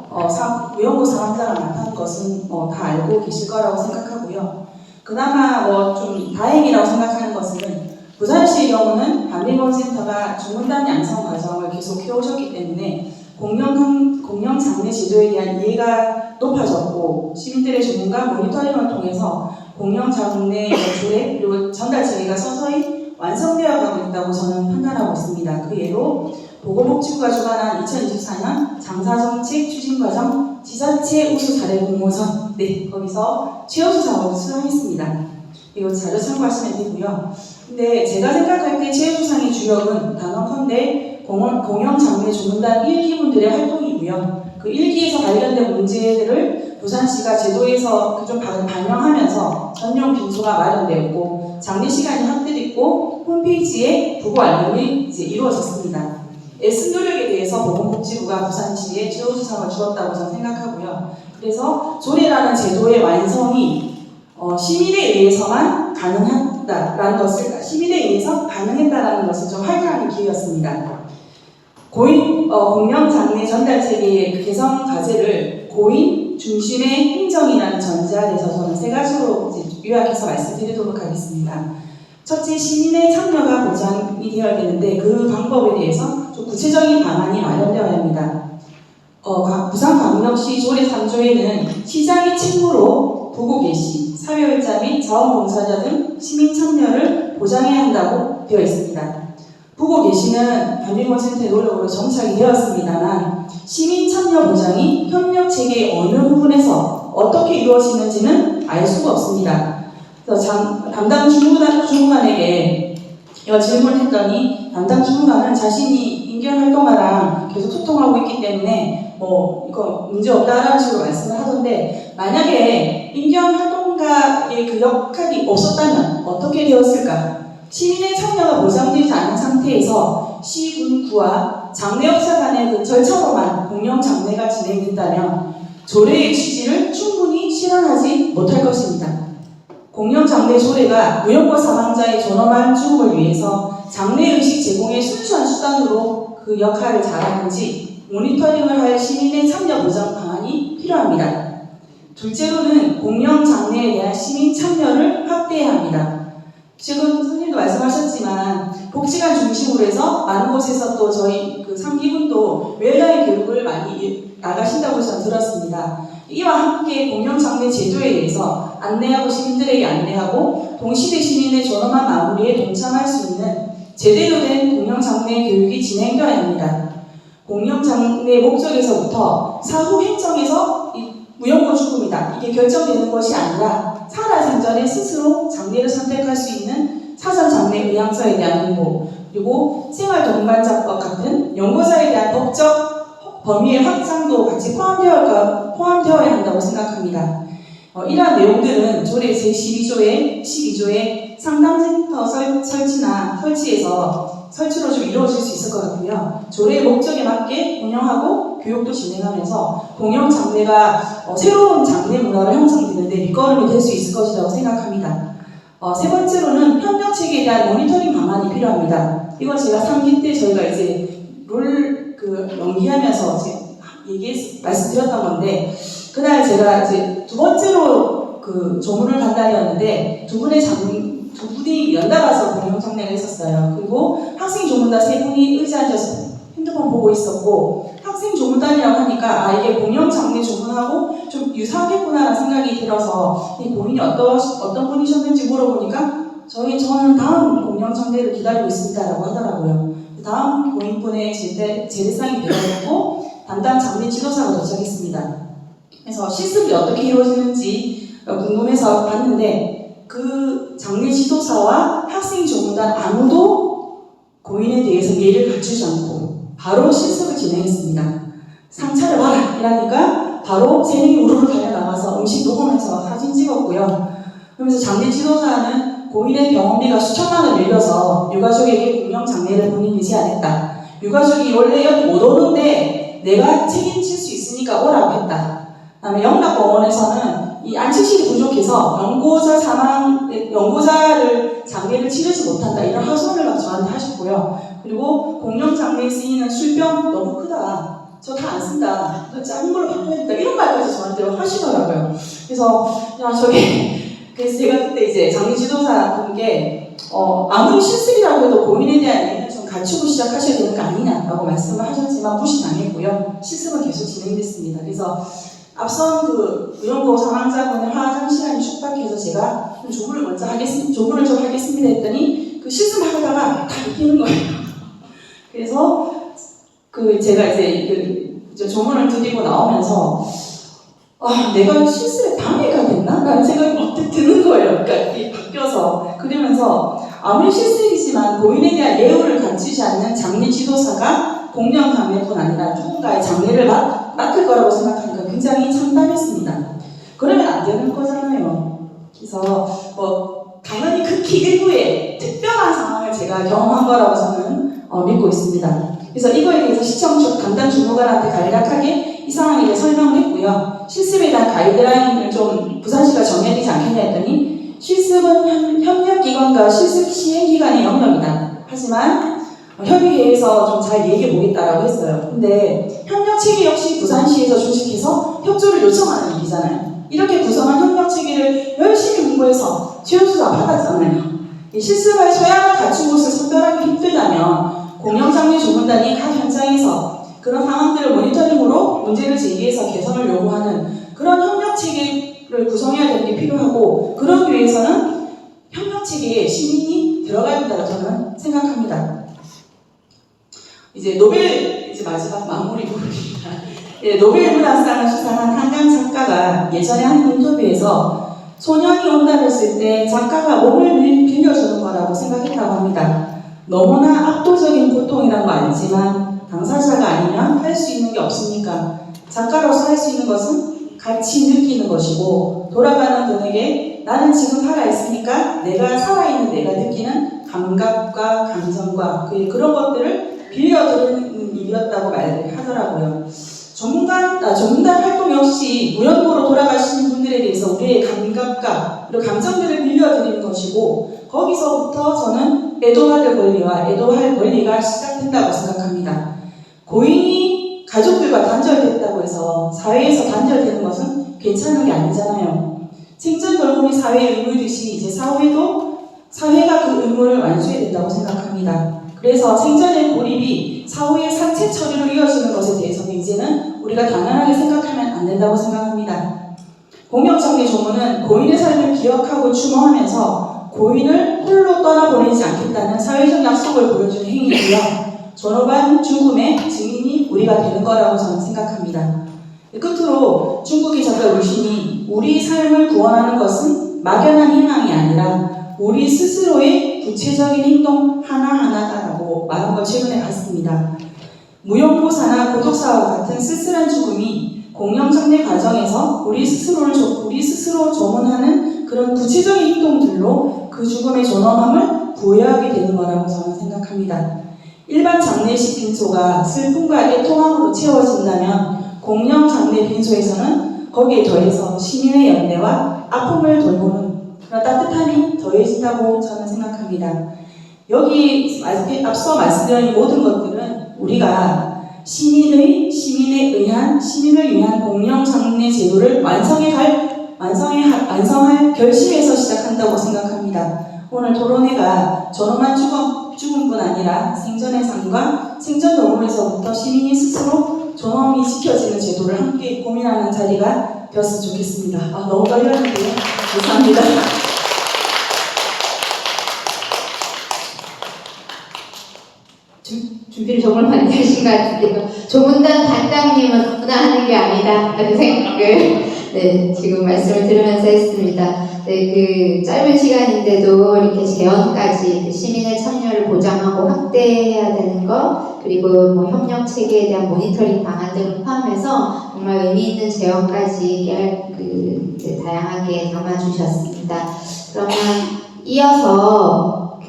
무연고 사망자가 많다는 것은 다 알고 계실 거라고 생각하고요. 그나마 좀 다행이라고 생각하는 것은 부산시의 경우는 반비모센터가 조문단 양성 과정을 계속 해오셨기 때문에 공영 장례 제도에 대한 이해가 높아졌고 하고 시민들의 전문가 모니터링을 통해서 공영 장내 조례 그리고 전달 체계가 서서히 완성되어 가고 있다고 저는 판단하고 있습니다. 그 예로 보건복지부가 주관한 2024년 장사정책 추진과정 지자체 우수 사례 공모전 거기서 최우수상을 수상했습니다. 이거 자료 참고하시면 되고요. 근데 제가 생각할 때 최우수상의 주역은 단언컨대 공영 장내 조문단 1기분들의 활동이고요. 그 1기에서 발견된 문제들을 부산시가 제도에서 좀 반영하면서 전용 빈소가 마련되었고 장례 시간이 확대됐고 홈페이지에 부고 알림이 이제 이루어졌습니다. 애쓴 노력에 대해서 보건복지부가 부산시에 최우수상을 주었다고 저는 생각하고요. 그래서 조례라는 제도의 완성이 시민에 의해서만 가능했다라는 것을 가능했다라는 것을 좀 활용하는 기회였습니다. 공영 장례 전달 체계의 개선 과제를 고인 중심의 행정이라는 전제 아래서 저는 세 가지로 요약해서 말씀드리도록 하겠습니다. 첫째, 시민의 참여가 보장이 되어야 되는데 그 방법에 대해서 좀 구체적인 방안이 마련되어야 합니다. 부산광역시 조례 3조에는 시장의 책무로 부고 개시, 사회월자 및 자원봉사자 등 시민 참여를 보장해야 한다고 되어 있습니다. 부고 개시는 반비건센터의 노력으로 정착이 되었습니다만 시민 참여 보장이 협력 체계의 어느 부분에서 어떻게 이루어지는지는 알 수가 없습니다. 그래서 담당 주무관에게 질문을 했더니 담당 주무관은 자신이 인견 활동가랑 계속 소통하고 있기 때문에 이거 문제 없다라는 식으로 말씀을 하던데 만약에 인견 활동가의 그 역할이 없었다면 어떻게 되었을까? 시민의 참여가 보장되지 않은 상태에서 시, 군, 구와 장례업체 간의 그 절차로만 공영 장례가 진행된다면 조례의 취지를 충분히 실현하지 못할 것입니다. 공영 장례 조례가 무연고 사망자의 존엄한 죽음을 위해서 장례의식 제공의 순수한 수단으로 그 역할을 잘하는지 모니터링을 할 시민의 참여 보장 방안이 필요합니다. 둘째로는 공영 장례에 대한 시민 참여를 확대해야 합니다. 지금 선생님도 말씀하셨지만 복지관 중심으로 해서 많은 곳에서 또 저희 그 3기분도 웰라인 교육을 많이 나가신다고 저는 들었습니다. 이와 함께 공영 장례 제도에 대해서 안내하고 시민들에게 안내하고 동시대 시민의 존엄한 마무리에 동참할 수 있는 제대로 된 공영 장례 교육이 진행되어야 합니다. 공영 장례 목적에서부터 사후 행정에서 무연고 죽음이다 이게 결정되는 것이 아니라 살아생전에 스스로 장례를 선택할 수 있는 사전 장례 의향서에 대한 홍보 그리고 생활동반자법 같은 연고자에 대한 법적 범위의 확장도 같이 포함되어야 한다고 생각합니다. 이러한 내용들은 조례 제12조의 상담센터 설치로 좀 이루어질 수 있을 것 같고요. 조례의 목적에 맞게 운영하고 교육도 진행하면서 공영 장례가 새로운 장례 문화를 형성되는데 밑거름이 될 수 있을 것이라고 생각합니다. 세 번째로는 협력 체계에 대한 모니터링 방안이 필요합니다. 이건 제가 3기 때 저희가 이제 연기하면서 말씀드렸던 건데 그날 제가 이제 두 번째로 그 조문을 간 날이었는데 두 분이 연달아서 공영 장례를 했었어요. 그리고 학생 조문단 3분이 의자 앉아서 핸드폰 보고 있었고 학생 조문단이라고 하니까 이게 공영 장례 조문하고 좀 유사하겠구나라는 생각이 들어서 이 고민이 어떤 분이셨는지 물어보니까 저는 다음 공영 장례를 기다리고 있습니다라고 하더라고요. 다음 고인분의 제대상이 배달됐고 담당 장례 지도사가 도착했습니다. 그래서 실습이 어떻게 이루어지는지 궁금해서 봤는데 그 장례 지도사와 학생 조문단 아무도 고인에 대해서 예의를 갖추지 않고 바로 실습을 진행했습니다. 상차를 봐라 이러니까 바로 3명이 우르르 달려나와서 음식 녹음해서 사진 찍었고요. 그러면서 장례 지도사는 고인의 병원비가 수천만 원을 밀려서 유가족에게 공영 장례를 본인이 제안했다. 유가족이 원래 여기 못 오는데 내가 책임질 수 있으니까 오라고 했다. 그다음에 영락병원에서는 이 안치실이 부족해서 연고자를 장례를 치르지 못한다 이런 하소연을 저한테 하셨고요. 그리고 공영 장례에 쓰이는 술병 너무 크다. 저 다 안 쓴다. 작은 걸로 바꿔야 된다. 이런 말까지 저한테 하시더라고요. 그래서 그래서 제가 그때 이제 장례 지도사 분께 아무리 실습이라고 해도 고인에 대한 예의는 좀 갖추고 시작하셔야 되는 거 아니냐라고 말씀을 하셨지만 무시당했고요. 실습은 계속 진행됐습니다. 그래서 앞선 그 무용고 사망자분의 화장 시간이 촉박해서 제가 좀 조문을 좀 하겠습니다 했더니 그 실습하다가 다 느끼는 거예요. 그래서 그 제가 이제 조문을 드리고 나오면서 내가 실습에 방해가 됐나? 라는 생각이 문득 드는 거예요. 그러니까 이게 바뀌어서. 그러면서 아무리 실습이지만 고인에 대한 예우를 갖추지 않는 장례 지도사가 공영 장례뿐 아니라 누군가의 장례를 맡을 거라고 생각하니까 굉장히 참담했습니다. 그러면 안 되는 거잖아요. 그래서 당연히 극히 일부의 특별한 상황을 제가 경험한 거라고 저는 믿고 있습니다. 그래서 이거에 대해서 시청 담당 주무관한테 간략하게 이 상황에 대해 설명을 했고요. 실습에 대한 가이드라인을 좀 부산시가 정해야 되지 않겠냐 했더니 실습은 협력기관과 실습 시행기관의 영역이다. 하지만 협의회에서 좀 잘 얘기해 보겠다라고 했어요. 근데 협력체계 역시 부산시에서 조직해서 협조를 요청하는 일이잖아요. 이렇게 구성한 협력체계를 열심히 공부해서 취업수사 받았잖아요. 실습할 소양을 갖춘 곳을 선별하기 힘들다면 공영장례조문단이 각 현장에서 그런 상황들을 모니터링으로 문제를 제기해서 개선을 요구하는 그런 협력체계를 구성해야 되는 게 필요하고, 그러기 위해서는 협력체계에 시민이 들어가야 된다고 저는 생각합니다. 이제 노벨 마지막 마무리 부분입니다. 노벨 문학상을 수상한 한강 작가가 예전에 한 인터뷰에서 소년이 온다를 쓸 때 작가가 몸을 빌려주는 거라고 생각했다고 합니다. 너무나 압도적인 고통이란 거 알지만 당사자가 아니면 할 수 있는 게 없으니까 작가로서 할 수 있는 것은 같이 느끼는 것이고, 돌아가는 분에게 나는 지금 살아있으니까 내가 살아있는 내가 느끼는 감각과 감정과 그런 것들을 빌려드리는 일이었다고 말을 하더라고요. 전문단 활동 역시 무연고로 돌아가시는 분들에 대해서 우리의 감각과 그리고 감정들을 빌려드리는 것이고, 거기서부터 저는 애도받을 권리와 애도할 권리가 시작된다고 생각합니다. 고인이 가족들과 단절됐다고 해서 사회에서 단절되는 것은 괜찮은 게 아니잖아요. 생전 돌봄이 사회의 의무이듯이 이제 사회가 그 의무를 완수해야 된다고 생각합니다. 그래서 생전의 고립이 사후의 산채 처리로 이어지는 것에 대해서는 이제는 우리가 당연하게 생각하면 안 된다고 생각합니다. 공영장례조문은 고인의 삶을 기억하고 추모하면서 고인을 홀로 떠나보내지 않겠다는 사회적 약속을 보여주는 행위이고요. 존엄한 죽음의 증인이 우리가 되는 거라고 저는 생각합니다. 끝으로 중국의 작가 루신이 우리 삶을 구원하는 것은 막연한 희망이 아니라 우리 스스로의 구체적인 행동 하나하나다라고 말한 걸 최근에 봤습니다. 무용고사나 고독사와 같은 쓸쓸한 죽음이 공영장례 과정에서 우리 스스로 조문하는 그런 구체적인 행동들로 그 죽음의 존엄함을 부여하게 되는 거라고 저는 생각합니다. 일반 장례식 빈소가 슬픔과 애통함으로 채워진다면 공영장례 빈소에서는 거기에 더해서 시민의 연대와 아픔을 돌보는 그런 따뜻함이 더해진다고 저는 생각합니다. 여기 앞서 말씀드린 모든 것들은 우리가 시민을 위한 공영장례 제도를 완성할 결심에서 시작한다고 생각합니다. 오늘 토론회가 존엄한 죽음뿐 아니라 생전의 삶과 생전 돌봄에서부터 시민이 스스로 존엄이 지켜지는 제도를 함께 고민하는 자리가 되었으면 좋겠습니다. 너무 떨렸는데요. 감사합니다. 준비를 정말 많이 하신 것 같은데요. 조문단 단장님은 아무나 하는 게 아니다 라는 생각을 지금 말씀을 들으면서 했습니다. 그 짧은 시간인데도 이렇게 재원까지 시민의 참여를 보장하고 확대해야 되는 것, 그리고 협력 체계에 대한 모니터링 방안 등을 포함해서 정말 의미 있는 재원까지 다양하게 담아주셨습니다. 그러면 이어서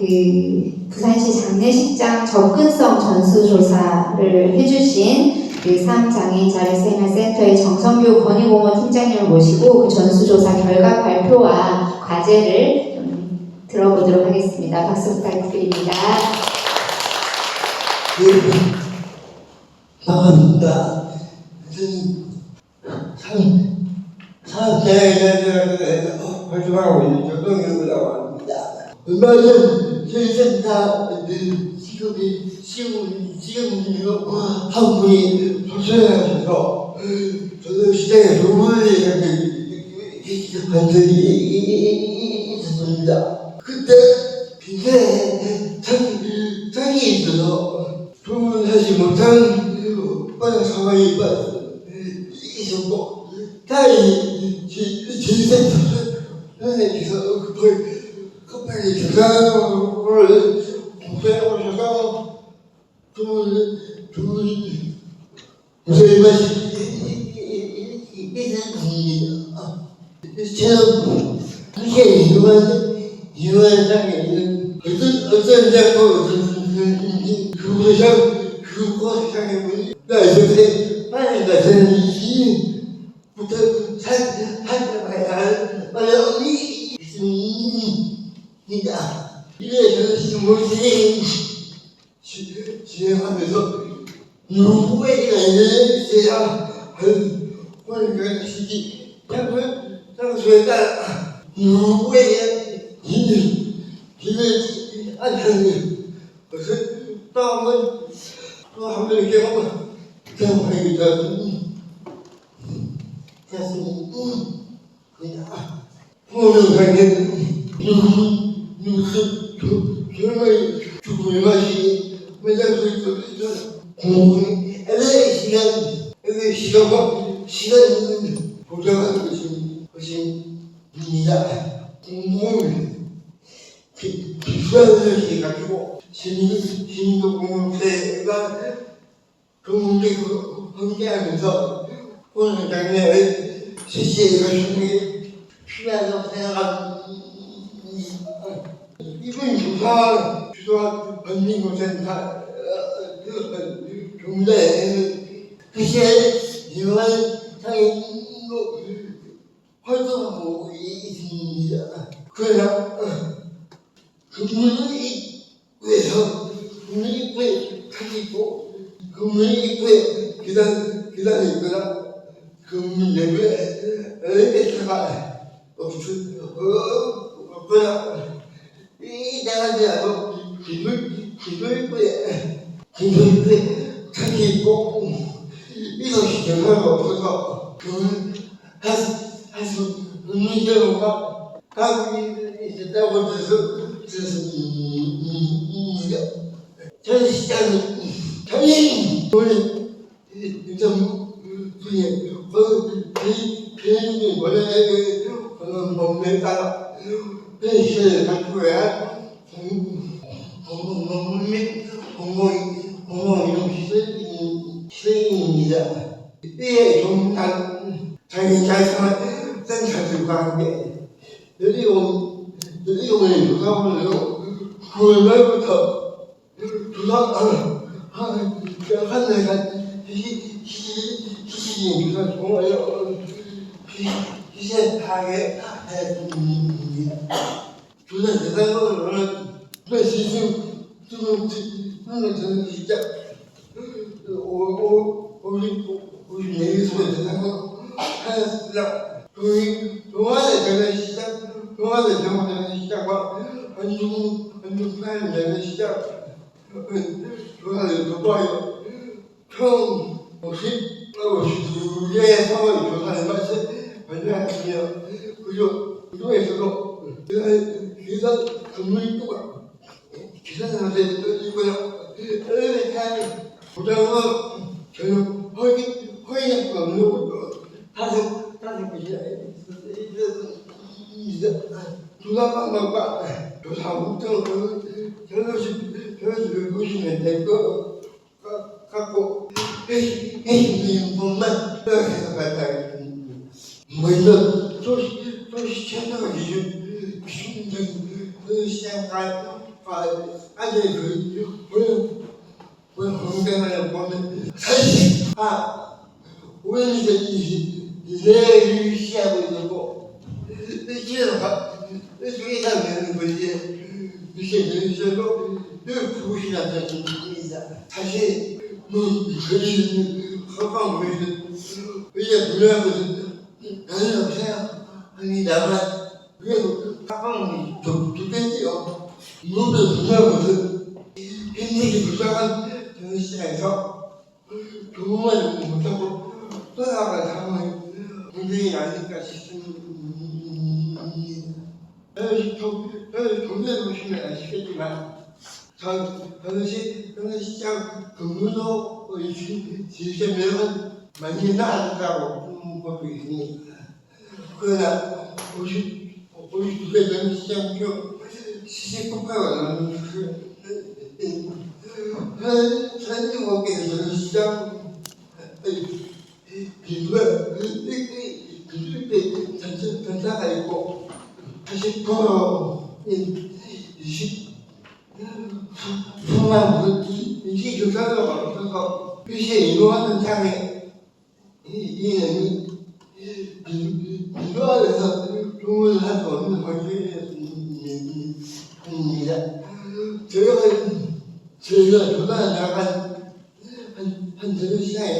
부산시 장례식장 접근성 전수조사를 해주신 그3장애인 자립생활센터의 정성규 건의공원 팀장님을 모시고 그 전수조사 결과 발표와 과제를 좀 들어보도록 하겠습니다. 박수 부탁드립니다. 반갑습니다. 사회자에 활동하고 있는 정동규라고 합니다. 얼마 전 저희 센터 지금 한 분이 발생하셔서 저도 시장에 도움을 한 적이 있었습니다. 그때 빚에 장이 있어서 주문하지 못한 그런 상황이 있었고 다행히 지센터에서 급하게 계산을 공부해 오셔서 무슨 맛이 있었습니다. 저는 이게 유한 장애는 어떤 장소인지 그곳 장애는 나중에 빨리 가서는 이부터 살펴봐야 할 어려움이 있습니다. 이래서 모습이 진행하면서 누구에게 알려주세요. 오늘 시기 장소에 따라 누구에게 기회지 않다는 것을 또 한 번 이렇게 한번 경험하게 되었습니다. 보명상에는 무슨 정말 죽음의 맛이 매장소 있어서 공부에 시간을 보장하는 것입니다. 공부를 비수하는 것이 가지고 시민도 공동체가 공동체로 함께하면서 오늘 장래의 실시에 가시는 필요하다고 생각합니다. 이번 주소한 반민고센터 경대에는 글쎄 유한 장애인도 활동하고 있습니다. 그러나 건물 입구에서 건물 입구에 타고 건물 입구에 계단이 있거나 건물 내부에 엘리베이터가 없거나 이 대가지라도 건물 입구에 타고 있고 이것이 결과가 없어서 그걸 할 수 없는 경우가 가고 있었다고 들었습니다. 전 시장은 당연히 오늘 인정부에 개인이 원래 그런 법에 따라 pensi를 갖고야 공공이동시설입니다. 이에 종단 장애자산 센터들과 함께 내려오는 조사원으로 9월 말부터 한 달간 시신 조사 통하여 시세 파악에 하였습니다. 조사 대상으로는 시승 저는 시작 54개소를 대상으로 하였습니다. 동아대 정원 시작과 안중파일 전의 시작 조사를 도모하여 총 52개의 상황 조사를 발표하였으며 그중에서도 계산 건물 입구가 계산하는 데 있고요. 엘리베이터 보장은 전혀 허위할 수 없는 것도 다섯 곳이나 있습니다. 조사 방법과 조사 목적을 저를 보시면 될 것 같고 핵심부분만 생각해서 발표하겠습니다. 먼저 소시체가 기준 시장과 아직 공장을 보면 사실 오늘도 이제 유시하고 있고 시에서 되는 거지 유시도 그것이 나타납니다. 사실 그리는 허방 보이는 이제 분명한 것은 나는 없어요. 아니 나만 그래서 허방이 좋겠지요. 모두 분명한 것은 힘들게 불쌍한 시장에서 조금만 못하고 떠나간 상황이 문제가 아닐까 싶습니다. 동네 보시면 아시겠지만 저는 시장 근무도 지점에는 많이 나아졌다고 보고 있습니다. 그러나 52개 전 시장표 79%가 넘는 현지국에서는 시장 비주가 전사가 있고 80%인 20만 인식 조사가 없어서 표시에 이루어진 장애 이는 비교하면서 주문할 수 없는 관계입니다. 저희가 조사에 나간 한 전시장에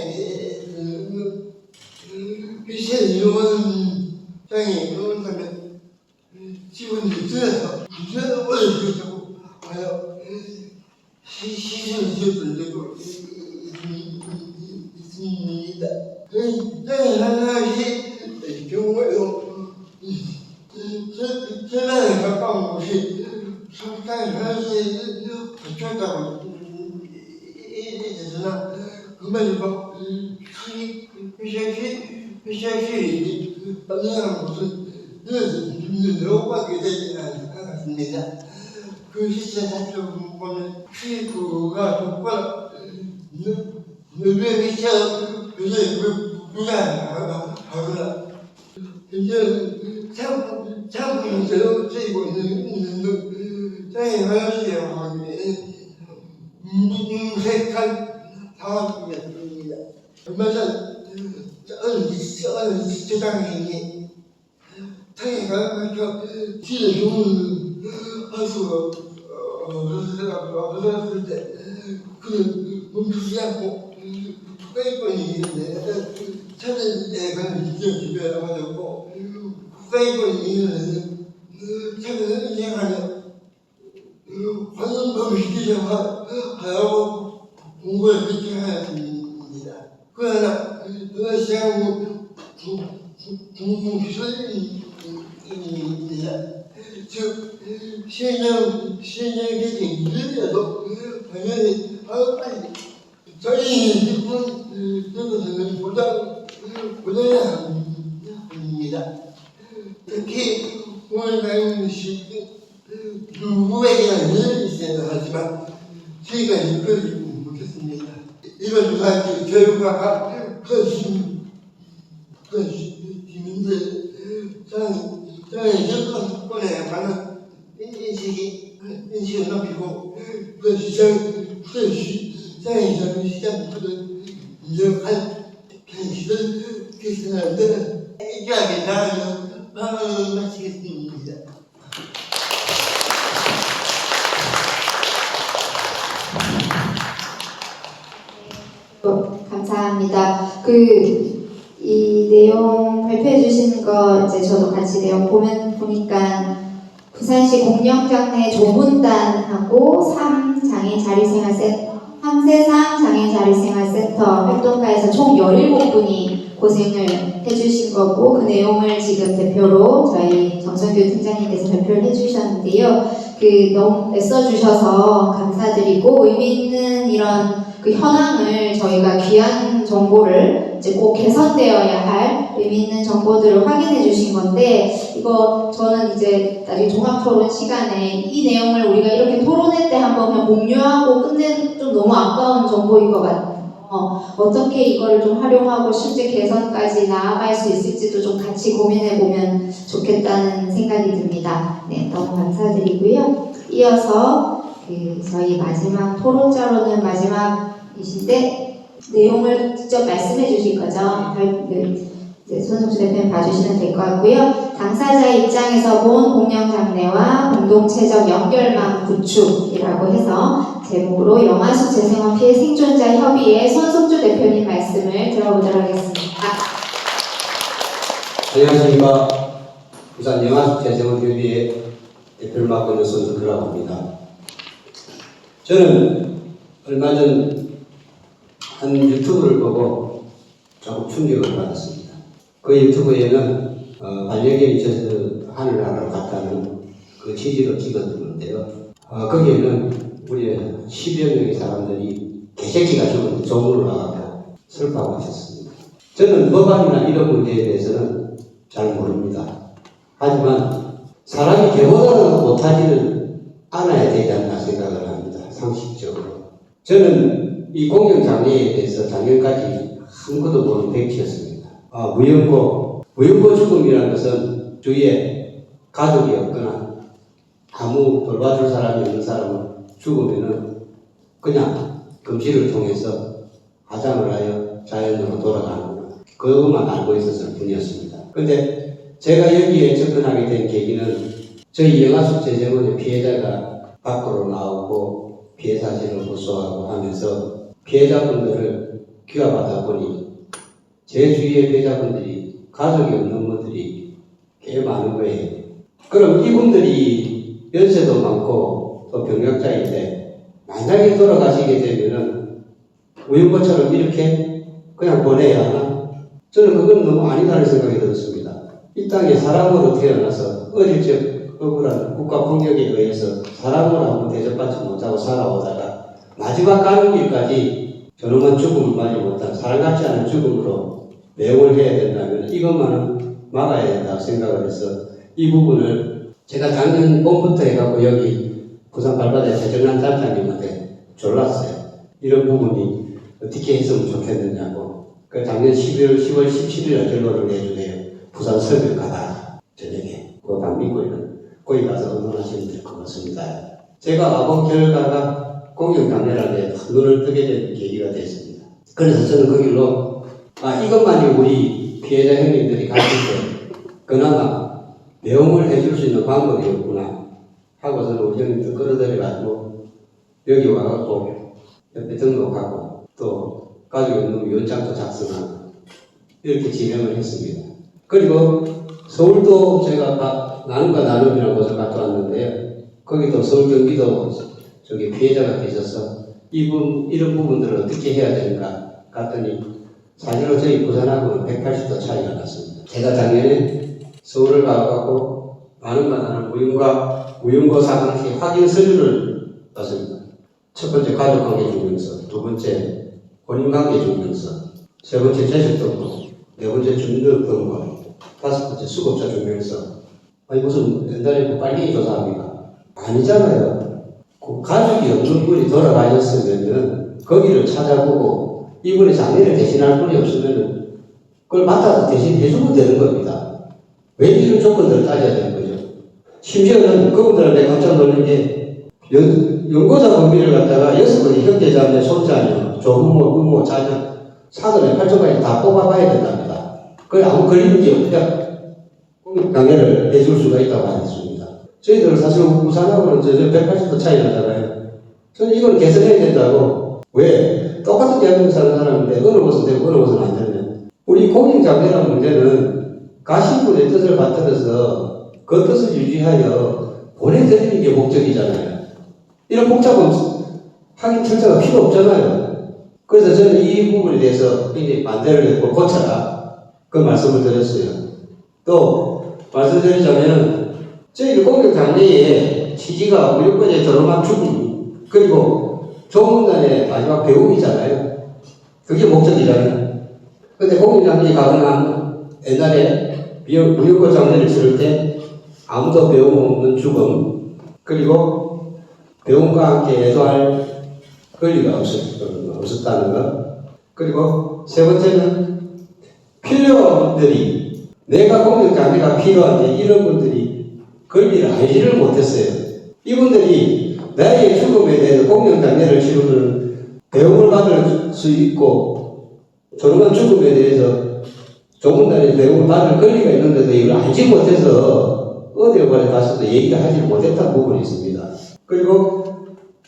표시에 이루어진 장애 그런다면 직원들이 들어서 부정을 올려주고 와요. 시신을 지었던 적도 있습니다. 저희 하나씩 경우에도 전화에 가까운 곳이 성탄 현실을 거쳤다고 이래서나 그말이고 회사실이 어느 곳은 넘어가게 되지 않았습니다. 그 시세 살펴보면 출입구가 좁거나 넓게 미쳐 부자하거나 현재 장부는 새로 쓰이고 있는 장애 화장실이라고 하기에는 무색한 상황이었습니다. 얼마 전 어느 지자장이 장애가 그렇게 지를 주문할 수가 없었을 때 그는 멈추지 않고 국가인권이 있는데 찾은 애가 집에 나가졌고 국가인권이 있는 찾은 인생하며 환원법을 시키자고 하라고 공부를 그렇게 하였습니다. 그러나 그 시장 공공시설입니다. 즉 시행령이 늦어도 당연히 빨리 저희 기쁜 보장해야 합니다. 특히 오늘 가는 누구에게나 일이 있어야 하지만 저희가 이끌지 못했습니다. 이런 유사한 결과가 시민들 저희 정권에 관한 인식을 높이고 시장부터 인정할 현실을 개선하는 일하게 나가는 마음을 마치겠습니다. 감사합니다. 이 내용 발표해 주신 거 이제 저도 같이 내용 보니까 부산시 공영장내 조문단하고 3세상 장애인자립생활센터 활동가에서 총 17분이 고생을 해주신 거고 그 내용을 지금 대표로 저희 정선규 팀장님께서 발표를 해주셨는데요. 너무 애써주셔서 감사드리고 의미 있는 이런 그 현황을 저희가 귀한 정보를 이제 꼭 개선되어야 할 의미 있는 정보들을 확인해 주신 건데 이거 저는 이제 나중에 종합토론 시간에 이 내용을 우리가 이렇게 토론회 때 한번 그냥 공유하고 끝내는 좀 너무 아까운 정보인 것 같아요. 어떻게 이거를 좀 활용하고 실제 개선까지 나아갈 수 있을지도 좀 같이 고민해 보면 좋겠다는 생각이 듭니다. 네, 너무 감사드리고요. 이어서 저희 마지막 토론자로는 마지막이신데 내용을 직접 말씀해 주실 거죠? 손석주 대표님 봐주시면 될 것 같고요. 당사자 입장에서 본 공영장래와 공동체적 연결망 구축이라고 해서 제목으로 영아수 재생원 피해 생존자 협의회 손석주 대표님 말씀을 들어보도록 하겠습니다. 안녕하십니까. 부산 영아수 재생원 협의회 대표를 맡고 있는 손석주라고 합니다. 저는 얼마 전 한 유튜브를 보고 조금 충격을 받았습니다. 그 유튜브에는 반려견이 저 하늘나라로 갔다는 그 취지로 찍었는데요. 거기에는 우리 10여 명의 사람들이 개새끼가 죽은 조문을 와서 슬퍼하셨습니다. 저는 법안이나 이런 문제에 대해서는 잘 모릅니다. 하지만 사람이 개보다는 못하지는 않아야 되지 않나 생각을 합니다. 상식적으로. 저는 이 공영장애에 대해서 작년까지 아무것도 모르는 백지였습니다. 무연고 죽음이라는 것은 주위에 가족이 없거나 아무 돌봐줄 사람이 없는 사람은 죽으면은 그냥 금실을 통해서 화장을 하여 자연으로 돌아가는 그것만 알고 있었을 뿐이었습니다. 근데 제가 여기에 접근하게 된 계기는 저희 영아숙 재정원의 피해자가 밖으로 나오고 피해 사실을 고소하고 하면서 피해자분들을 귀화받아 보니 제 주위의 피해자분들이 가족이 없는 분들이 꽤 많은 거예요. 그럼 이분들이 연세도 많고 또 병력자인데 만약에 돌아가시게 되면은 우유과처럼 이렇게 그냥 보내야 하나? 저는 그건 너무 아니다는 생각이 들었습니다. 이 땅에 사람으로 태어나서 어릴 적 억울한 국가폭력에 의해서 사람으로 한번 대접받지 못하고 살아오다가 마지막 가는 길까지 저놈한 죽음을 맞이 못한 사람 같지 않은 죽음으로 매혹을 해야 된다면 이것만은 막아야 된다고 생각을 해서 이 부분을 제가 작년 봄부터 해갖고 여기 부산 발바닥 최정란 단장님한테 졸랐어요. 이런 부분이 어떻게 했으면 좋겠느냐고. 그 작년 10월 17일에 결론을 내주네요. 부산 설명 가다 저녁에 그 방미구에는 거기 가서 의논하시면 될 것 같습니다. 제가 아본 결과가 공영장애라는 눈을 뜨게 된 계기가 됐습니다. 그래서 저는 그 길로 이것만이 우리 피해자 형님들이 가질 때 그나마 배움을 해줄 수 있는 방법이었구나 하고서는 우리 형님들 끌어들여가지고 여기 와갖고 옆에 등록하고 또 가족이 없는 위원장도 작성하고 이렇게 진행을 했습니다. 그리고 서울도 제가 나눔과 나눔이라는 곳을 갔다 왔는데요. 거기도 서울 경기도 저기 피해자가 계셔서 이런 부분들을 어떻게 해야 되는가 갔더니 사실은 저희 부산하고는 180도 차이가 났습니다. 제가 작년에 서울을 가고 나눔과 나눔 무용고 사관시 확인 서류를 받습니다. 첫 번째 가족관계 증명서, 두 번째 혼인관계 증명서, 세 번째 재직등록, 네 번째 주민등록번호, 다섯 번째 수급자 증명서. 아니 무슨 옛날에 빨갱이 조사합니까? 아니잖아요. 그 가족이 없는 분이 돌아가셨으면 거기를 찾아보고 이분의 장례를 대신할 분이 없으면 그걸 맡아서 대신 해주면 되는 겁니다. 왜 이런 조건들을 따져야 되는 거죠? 심지어는 그분들한테 깜짝 놀란 게 연고자 범위를 갖다가 6번의 형제자매, 손자녀, 조부모, 부모, 자녀, 사돈의 8조까지 다 뽑아봐야 된답니다. 그게 아무 걸리는 게 없냐? 강의를 해줄 수가 있다고 하겠습니다. 저희들은 사실 부산하고는 180도 차이 나잖아요. 저는 이걸 개선해야 된다고. 왜? 똑같은 대한민국 사는 사람인데 어느 곳은 되고 어느 곳은 안 되면 우리 공영장애라는 문제는 가신분의 뜻을 받들어서 그 뜻을 유지하여 보내드리는 게 목적이잖아요. 이런 복잡한 확인 절차가 필요 없잖아요. 그래서 저는 이 부분에 대해서 굉장히 반대를 했고 고쳐라 그 말씀을 드렸어요. 또 말씀드리자면 저희 공영장애의 취지가 무조건의 저렴한 죽음 그리고 조문단의 마지막 배움이잖아요. 그게 목적이잖아요. 근데 공영장애에 가능한 옛날에 무역과 장례를 치를 때 아무도 배움 없는 죽음 그리고 배움과 함께 애도할 권리가 없었다는 것. 그리고 세 번째는 필요한 분들이 내가 공영장애가 필요한데 이런 분들이 권리를 알지를 못했어요. 이분들이 나의 죽음에 대해서 공영장애를 치르는 배움을 받을 수 있고 저렴한 죽음에 대해서 조문단의 배움을 받을 권리가 있는데도 이걸 알지 못해서 어디에 가서도 얘기를 하지 못했다는 부분이 있습니다. 그리고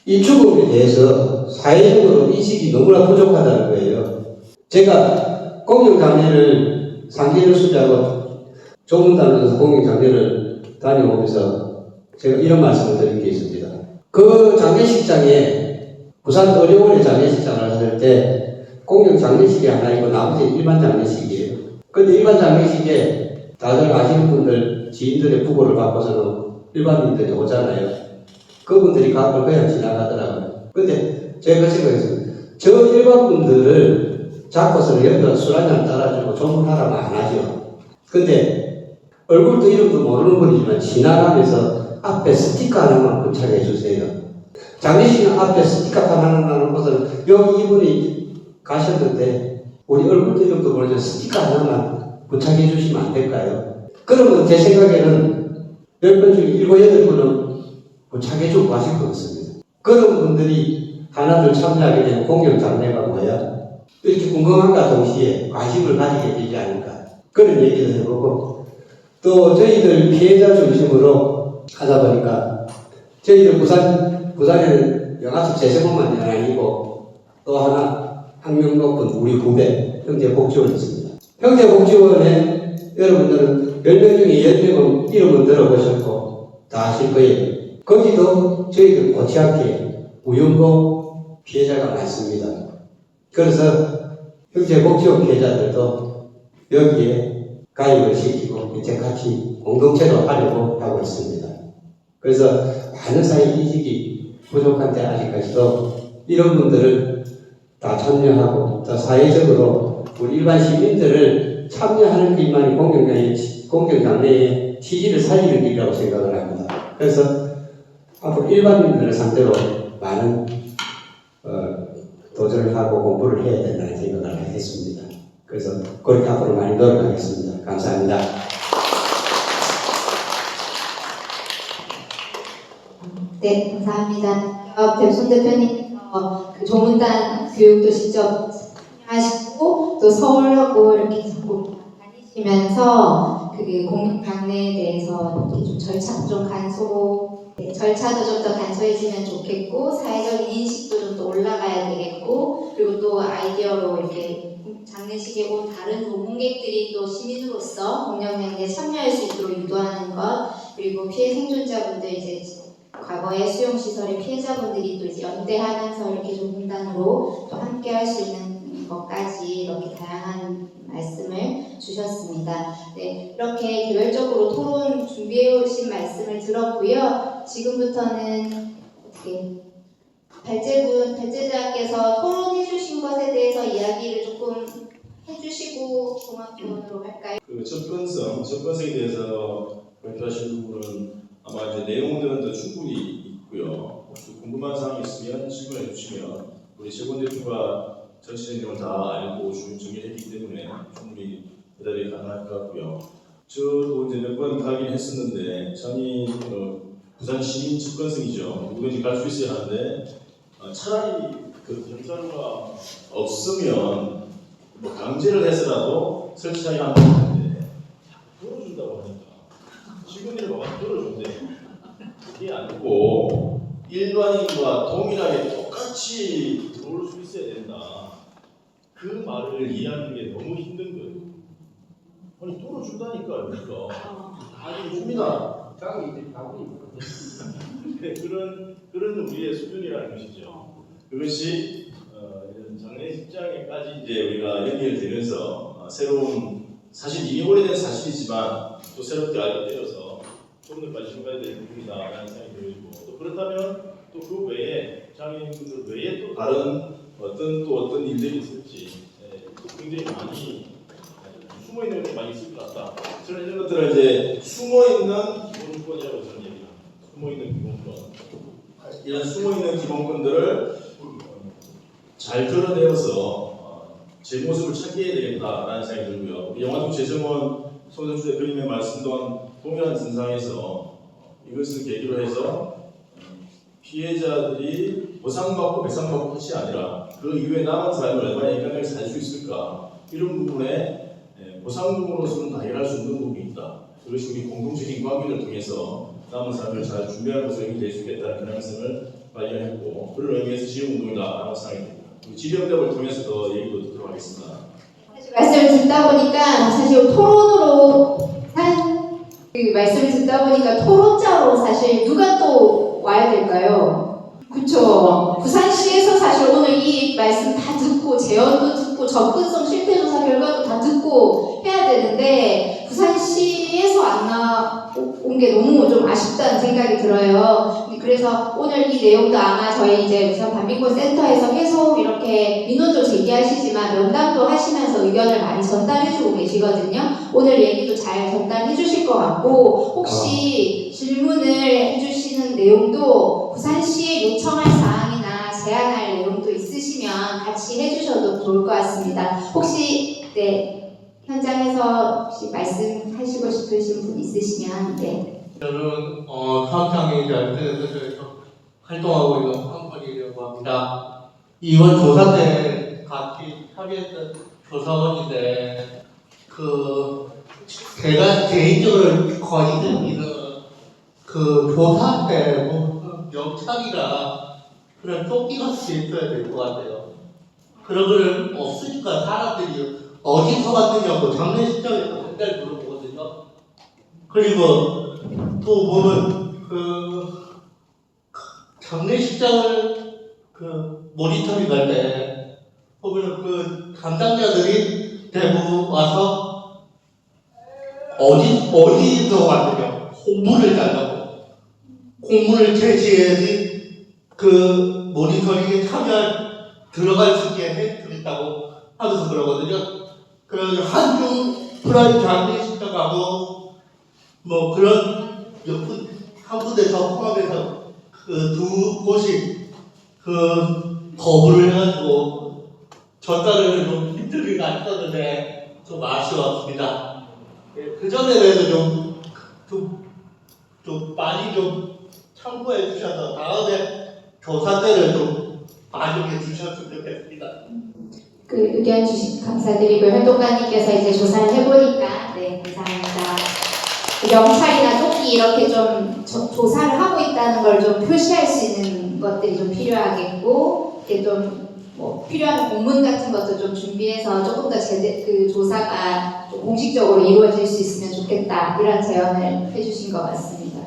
이 죽음에 대해서 사회적으로 인식이 너무나 부족하다는 거예요. 제가 공영장례를 상기를 수지하고 조문단에서 공영장례를 다녀오면서 제가 이런 말씀을 드린 게 있습니다. 그 장례식장에 부산 어려운의 장례식장을 할 때 공영장례식이 하나 있고 나머지 일반 장례식이에요. 근데 일반 장례식에 다들 아시는 분들, 지인들의 부고를 받고서는 일반인들이 오잖아요. 그분들이 가끔 그냥 지나가더라고요. 근데 제가 그 생각했어요. 저 일반 분들을 잡고서는 여기다 술 한잔 따라주고 조문하라면 안 하죠. 근데 얼굴도 이름도 모르는 분이지만 지나가면서 앞에 스티커 하나만 부착해 주세요. 장례식 앞에 스티커 하나만 놓고서는 여기 이분이 가셨는데 우리 얼굴도 이름도 모르지만 스티커 하나만 부착해 주시면 안 될까요? 그러면 제 생각에는 10분 중에 7, 8분은 부착해주고 하실 것 같습니다. 그런 분들이 하나둘 참여하게 되는 공연 장례가 뭐야? 이렇게 궁금함과 동시에 관심을 가지게 되지 않을까. 그런 얘기도 해보고, 또 저희들 피해자 중심으로 하다 보니까, 저희들 부산에는 영화속 재생업만이 아니고, 또 하나 학력 높은 우리 후배 형제복지원이 있습니다. 형제복지원에 여러분들은 10명 중에 10명은 이름은 들어보셨고 다 아실 거예요. 거기도 저희들 못지않게 우연고 피해자가 많습니다. 그래서 형제복지원 피해자들도 여기에 가입을 시키고 이제 같이 공동체로 하려고 하고 있습니다. 그래서 많은 사회 인식이 부족한데 아직까지도 이런 분들을 다 참여하고 또 사회적으로 우리 일반 시민들을 참여하는 길만이 공경장례의 취지를 살리는 길이라고 생각을 합니다. 그래서 앞으로 일반인들을 상대로 많은 도전을 하고 공부를 해야 된다는 생각을 했습니다. 그래서 그렇게 앞으로 많이 노력하겠습니다. 감사합니다. 네, 감사합니다. 손 대표님께서 그 조문단 교육도 직접 하시고 또 서울하고 이렇게 자꾸 다니시면서 그 공연 장례에 대해서 이렇게 좀 절차도 좀 절차도 좀 더 간소해지면 좋겠고 사회적인 인식도 좀 더 올라가야 되겠고 그리고 또 아이디어로 이렇게 장례식에 온 다른 조문객들이 또 시민으로서 공연장례에 참여할 수 있도록 유도하는 것 그리고 피해 생존자분들 이제 과거의 수용시설의 피해자분들이 또 이제 연대하면서 이렇게 조문단으로 또 함께 할 수 있는 것까지 이렇게 다양한 말씀을 주셨습니다. 네, 이렇게 개별적으로 토론 준비해 오신 말씀을 들었고요. 지금부터는 어떻게 발제자께서 토론해 주신 것에 대해서 이야기를 조금 해주시고 종합토론으로 할까요? 그 접근성에 대해서 발표하신 부분은 아마 이제 내용들은 더 충분히 있고요. 혹시 궁금한 사항이 있으면 질문해 주시면 우리 최권 대표가 전체 내용을 다 알고 정리했기 때문에 충분히 대답이 가능할 것 같고요. 저도 이제 몇 번 가긴 했었는데 장이 부산 시민 접근성이죠. 누구든지 갈 수 있어야 하는데 차라리 그 결자료가 없으면 뭐 강제를 해서라도 설치하게 하면 되는데 들어준다고 하니까 직원들이 와서 들어준대. 그게 아니고 일반인과 동일하게 똑같이 들어올 수 있어야 된다. 그 말을 이해하는 게 너무 힘든 거예요. 아니 뚫어준다니까 그러니까 다 줍니다. 그런 우리의 수준이라는 것이죠. 그것이 이런 장례식장에까지 이제 우리가 연결되면서 새로운 사실 이미 오래된 사실이지만 또 새롭게 알게 되어서 좀 더 관심 가야 될 부분이다라는 생각이 들고 또 그렇다면 또 그 외에 장애인분들 외에 또 다른 어떤 일들이 있을지 굉장히 많이 숨어 있는 것들이 많이 있을 것 같다. 저는 이런 것들을 이제 숨어 있는 기본권이라고 저는 얘기합니다. 숨어 있는 기본권. 이런 숨어 있는 기본권들을 잘 드러내어서 제 모습을 찾게 해야 되겠다라는 생각이 들고요. 영화동 재정원 손선주 대표님의 말씀과 동일한 선상에서 이것을 계기로 해서 피해자들이 보상받고 배상받고 것이 아니라 그 이후에 남은 삶을 얼마나 인간하게 살 수 있을까 이런 부분에 보상금으로서는 다 해결할 수 없는 부분이 있다. 그것이 우리 공동적인 관계를 통해서 남은 삶을 잘 준비하는 것으로 될 수 있겠다는 그런 말씀을 발견했고 그런 의미에서 지역운동이다라고 생각이 됩니다. 지역대업을 통해서 더 얘기도 듣도록 하겠습니다. 말씀을 듣다 보니까 사실 토론으로 그 말씀을 듣다 보니까 토론자로 사실 누가 또 와야 될까요? 그쵸. 부산시에서 사실 오늘 이 말씀 다 듣고 재연도 듣고 듣고 접근성 실태조사 결과도 다 듣고 해야 되는데 부산시에서 안 나온 게 너무 좀 아쉽다는 생각이 들어요. 그래서 오늘 이 내용도 아마 저희 이제 우선 반민권센터에서 계속 이렇게 민원도 제기하시지만 면담도 하시면서 의견을 많이 전달해주고 계시거든요. 오늘 얘기도 잘 전달해 주실 것 같고 혹시 질문을 해주시는 내용도 부산시에 요청할 사항이나 제안할 내용도 있으시면 같이 해주셔도 좋을 것 같습니다. 혹시 현장에서 혹시 말씀하시고 싶으신 분 있으시면 저는 사업장애인들한테서 활동하고 있는 황건이라고 합니다. 이번 조사 때 같이 참여했던 조사원인데 제가 개인적으로 건의드리는 조사 때 영창이나 그런 쫓기같이 있어야 될 것 같아요. 그런 거는 없으니까 사람들이 어디서 왔느냐고 장례식장에서 맨날 물어보거든요. 그리고 또 보면 장례식장을 모니터링 할 때 보면 담당자들이 대부분 와서 어디서 왔느냐 공문을 달라고 공문을 제시해야지 모니터링에 들어갈 수 있게 해드린다고 하면서 그러거든요. 그래서 한중 프라임 장례식장 가고 그런 한 군데서 포함해서 두 곳이 거부를 해가지고 전달을 좀 힘들게 갔었는데 좀 아쉬웠습니다. 그전에라도 좀 많이 좀 참고해 주셔서 다음에 조사 때를 좀 반영해 주셨으면 좋겠습니다. 의견 주신 감사드리고요. 활동가님께서 이제 조사를 해보니까 감사합니다. 명찰이나 쫓기 이렇게 좀 조사를 하고 있다는 걸 좀 표시할 수 있는 것들이 좀 필요하겠고 이게 좀 필요한 공문 같은 것도 좀 준비해서 조금 더 조사가 좀 공식적으로 이루어질 수 있으면 좋겠다 이런 제언을 해주신 것 같습니다.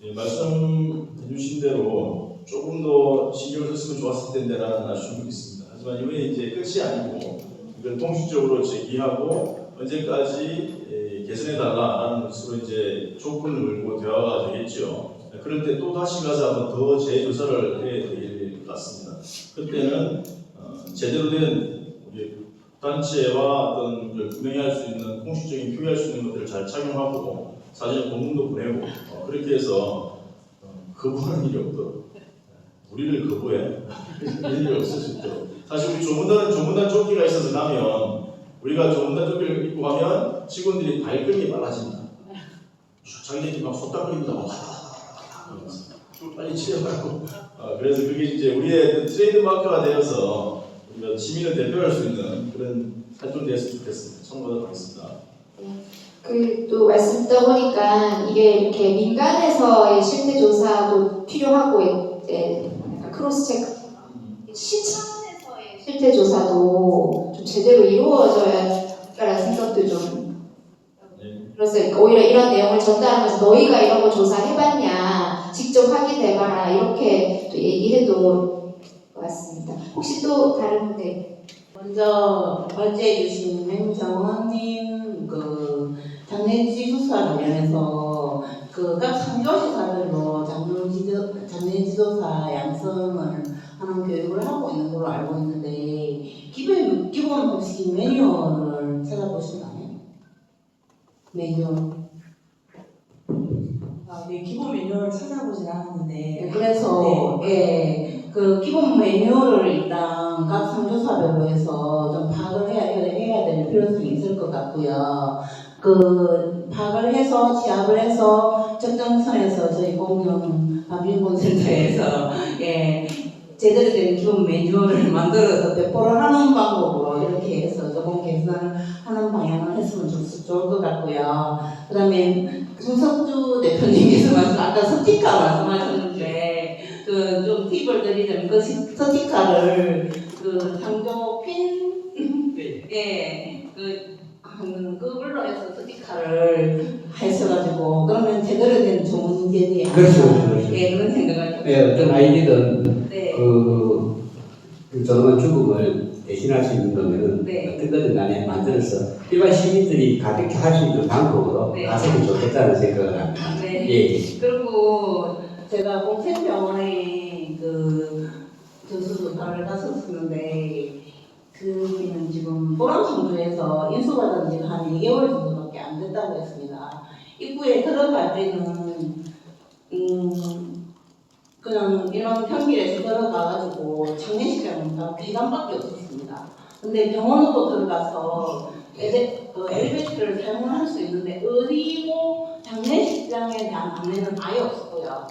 예, 말씀해 주신 대로 조금 더 신경을 썼으면 좋았을 텐데라는 아쉬움이 있습니다. 하지만 이번에 이제 끝이 아니고 이걸 통식적으로 제기하고 언제까지 개선해달라는 것으로 이제 조건을 걸고 대화가 되겠죠. 그럴 때 또 다시 가서 한번 더 재조사를 해야 될 것 같습니다. 그때는 제대로 된 단체와 어떤 분명히 할 수 있는 공식적인 표기할 수 있는 것들을 잘 착용하고 사전에 공문도 보내고 그렇게 해서 거부하는 일이 없도록 우리를 거부해 이런 일이 없을 수 있도록 사실 우리 조문단 조끼가 있어서 나면 우리가 조문단 조끼를 입고 가면 직원들이 발걸음이 빨라집니다. 자기네들이 막 속닥거립니다. 빨리 치려고 그래서 그게 이제 우리의 트레이드 마크가 되어서 우리가 시민을 대표할 수 있는 그런 활동이 됐으면 좋겠습니다. 참고하도록 하겠습니다. 또 말씀 듣다 보니까 이게 이렇게 민간에서의 실태 조사도 필요하고 이제 크로스 체크 시차원에서의 실태 조사도 좀 제대로 이루어져야라는 생각도 좀 그래서 오히려 이런 내용을 전달하면서 너희가 이런 거 조사해봤냐 직접 확인해봐라 이렇게 또 얘기해도 것 같습니다. 혹시 또 다른 분들 먼저 발제해 주신 맹정원님 장례지 조사 관련해서 각 상조시사별로 장례지도사 양성을 하는 교육을 하고 있는 걸로 알고 있는데 기본 혹시 매뉴얼을 찾아보시나요? 매뉴얼. 네, 기본 매뉴얼을 찾아보진 않았는데 그래서 기본 매뉴얼을 일단 각 상조사별로 해서 좀 파악을 해야 될 필요성이 있을 것 같고요. 파악을 해서 취합을 해서 적정선에서 저희 공영 반민권센터에서 제대로 된 기본 매뉴얼을 만들어서 배포를 하는 방법으로 이렇게 해서 조금 개선을 하는 방향을 했으면 좋을 것 같고요. 그 다음에 송석주 대표님께서 아까 스티커 말씀하셨는데 좀 팁을 드리자면 스티커를 상조 핀 그걸로 해서 스티커를 하셔가지고 그러면 제대로 된 조문제니 그렇죠. 그런 생각을 어떤 아이디든 네. 조용한 죽음을 대신할 수 있는 거면은 네. 어떻게든 간에 만들어서 일반 시민들이 가볍게 할 수 있는 방법으로 네. 나서면 좋겠다는 생각을 합니다. 네. 예. 그리고 제가 공생병원에 그 전수조사를 갔었었는데 그분은 지금 보람성주에서 인수받은 지가 한 2개월 정도밖에 안 됐다고 했습니다. 입구에 들어갈 때는 그냥 이런 평길에서 들어가가지고 장례식장은 단 비단밖에 없었습니다. 근데 병원으로 들어가서 엘리베이터를 사용을 할 수 있는데 어디고 장례식장에 대한 안내는 아예 없었고요.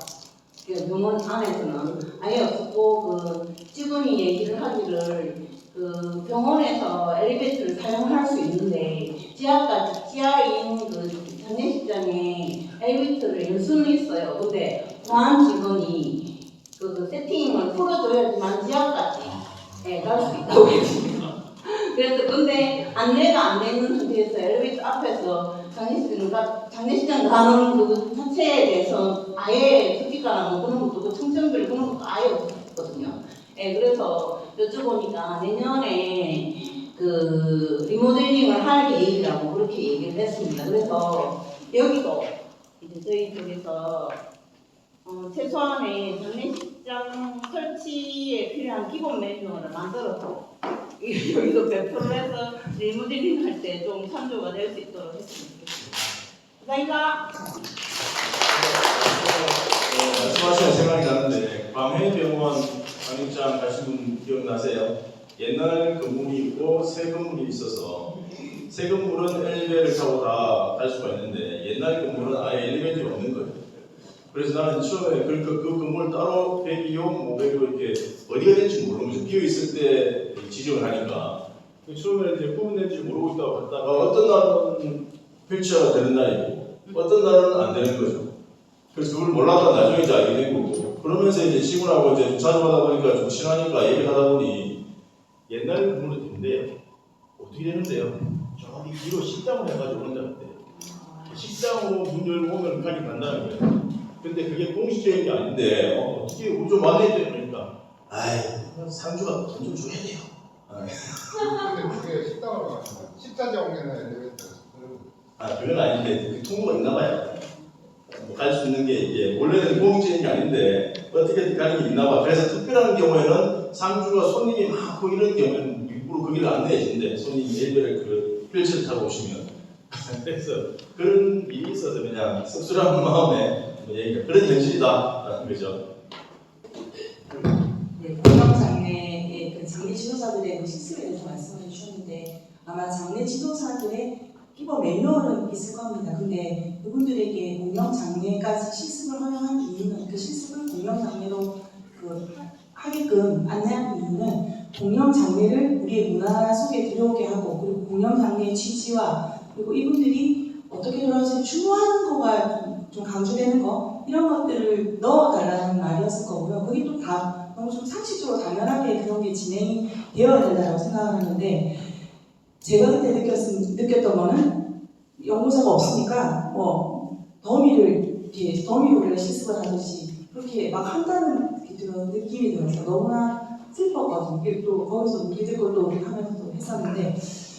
병원 안에서는 아예 없었고 그 직원이 얘기를 하기를 그 병원에서 엘리베이터를 사용할 수 있는데 지하에 있는 그 장례식장에 엘리베이터를 열 수는 있어요. 근데 보안 직원이 그 세팅을 풀어줘야지만 지하까지 갈 수 있다고 했습니다. 그래서 근데 안내가 안 되는 상태에서 엘리베이터 앞에서 장례식장 가는 그 자체에 대해서 아예 스피커나 뭐 그런 것도 그 청정별 그런 것도 아예 없었거든요. 그래서 여쭤보니까 내년에 그 리모델링을 할 계획이라고 그렇게 얘기를 했습니다. 그래서 여기도 이제 저희 쪽에서 최소한의 장례식장 설치에 필요한 기본 매뉴얼을 만들어서 여기도 배포를 해서 리모델링 할 때 좀 참조가 될 수 있도록 했으면 좋겠습니다. 감사합니다. 말씀하시는 생각이 나는데 광해병원 장례식장 가신 분 기억나세요? 옛날 건물이 있고 새 건물이 있어서 새 건물은 엘리베이터를 타고 다 갈 수가 있는데 옛날 건물은 아예 엘리베이터가 없는 거예요. 그래서 나는 처음에 그 건물 따로 100이용, 500이용 이렇게 어디가 될지 모르는 거죠. 비어 있을 때 지정을 하니까 처음에 이제 구분된지 모르고 있다가 갔다가 어떤 날은 휠체어가 되는 날이고 어떤 날은 안 되는 거죠. 그래서 그걸 몰랐다 나중에 이제 알게 된 거고 그러면서 이제 친구하고 이제 좀 자주 하다 보니까 좀 친하니까 얘기를 하다 보니 옛날 건물은 된대요. 어떻게 되는데요? 저기 뒤로 식당을 해가지고 온다는데 식당으로 문 열고 오면 가게 간다는 거예요. 근데 그게 공식적인 게 아닌데 어떻게 우리 좀 만나야 되니까 아이 상주가 돈 좀 줘야 돼요. 근데 그게 식당으로 가시나요? 식자재 옮기는 엘리베이터. 그건 아닌데 그 통로가 있나 봐요. 갈 수 있는 게 이게 원래는 공식적인 게 아닌데 어떻게 가는 게 있나 봐. 그래서 특별한 경우에는 상주가 손님이 많고 이런 경우에는 일부러 거기를 안내해 준대. 손님이 예배를 그 휠체어 타고 오시면. 그래서 그런 일이 있어서 그냥 씁쓸한 마음에 얘기가 그런 현실이다라는 거죠. 네, 공명장례의 그 장례 지도사들의 그 실습에 대해서 말씀해 주셨는데 아마 장례 지도사들의 기본 매뉴얼은 있을 겁니다. 근데 그분들에게 공명장례까지 실습을 허용한 이유는 그 실습을 공명장례로 하게끔 안내한 이유는 공명장례를 우리의 문화 속에 들여오게 하고 그리고 공명장례의 취지와 그리고 이분들이 어떻게 돌아가서 추모하는 거가 좀 강조되는 거 이런 것들을 넣어달라는 말이었을 거고요. 그게 또 다 너무 좀 상식적으로 당연하게 그런 게 진행이 되어야 된다고 생각을 하는데 제가 그때 느꼈던 거는 연구자가 없으니까 더미로 우리가 실습을 하듯이 그렇게 막 한다는 그런 느낌이 들어서 너무나 슬펐거든요. 이게 또 거기서 우리들 것도 우리 하면서 했었는데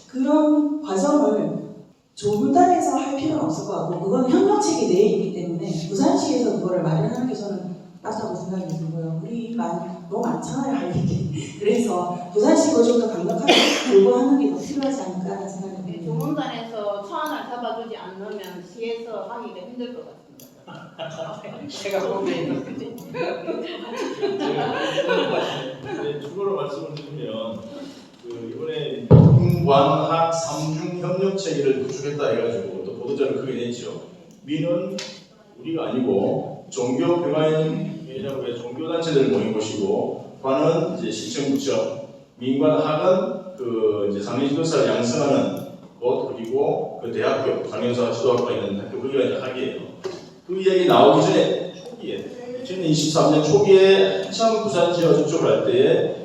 그런 과정을 조문단에서 할 필요는 없을 것 같고 그건 협력체계 내에 있기 때문에 부산시에서 그거를 마련하는 게 저는 맞다고 생각이 들고요. 우리 너무 많잖아요, 할 일이. 그래서 부산시가 좀 더 강력하게 요구하는 게 더 필요하지 않을까라는 생각이 듭니다. 조문단에서 처안을 잡아주지 않으면 시에서 하기가 힘들 것 같습니다. 제가 보기에는 추가로 말씀을 드리면 이번에 공관학 3중 협력 체계를 구축했다 해가지고 또 보도자를 크게 냈죠. 미는 우리가 아니고 종교 평화인이라고 해 종교단체들을 모인 곳이고 관은 이제 시청구청, 민관학은 그 이제 장례지도사를 양성하는 곳 그리고 그 대학교 장례사 지도학과 있는 학교 거기가 이제 학이에요. 그 이야기 나오기 전에 초기에 2023년 초기에 한참 부산 지역 접촉을 할 때에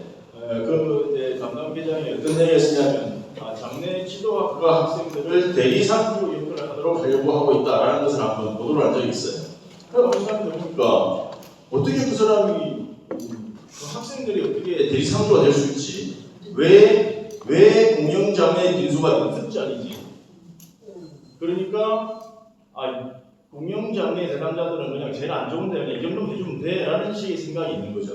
그 이제 담당 계장이 어떤 얘기를 했냐면 장례 지도학과 학생들을 대리상주로 연구를 하려고 하고 있다라는 것을 한번 보도를 한 적이 있어요. 그래서 생각해 보니까 어떻게 그 사람이 그 학생들이 어떻게 대리상주가 될 수 있지? 왜 공영장내 빈수가 연습장이지? 그러니까 공영장내 대상자들은 그냥 제일 안 좋은데 그냥 이 정도면 해주면 돼 라는 식의 생각이 있는 거죠.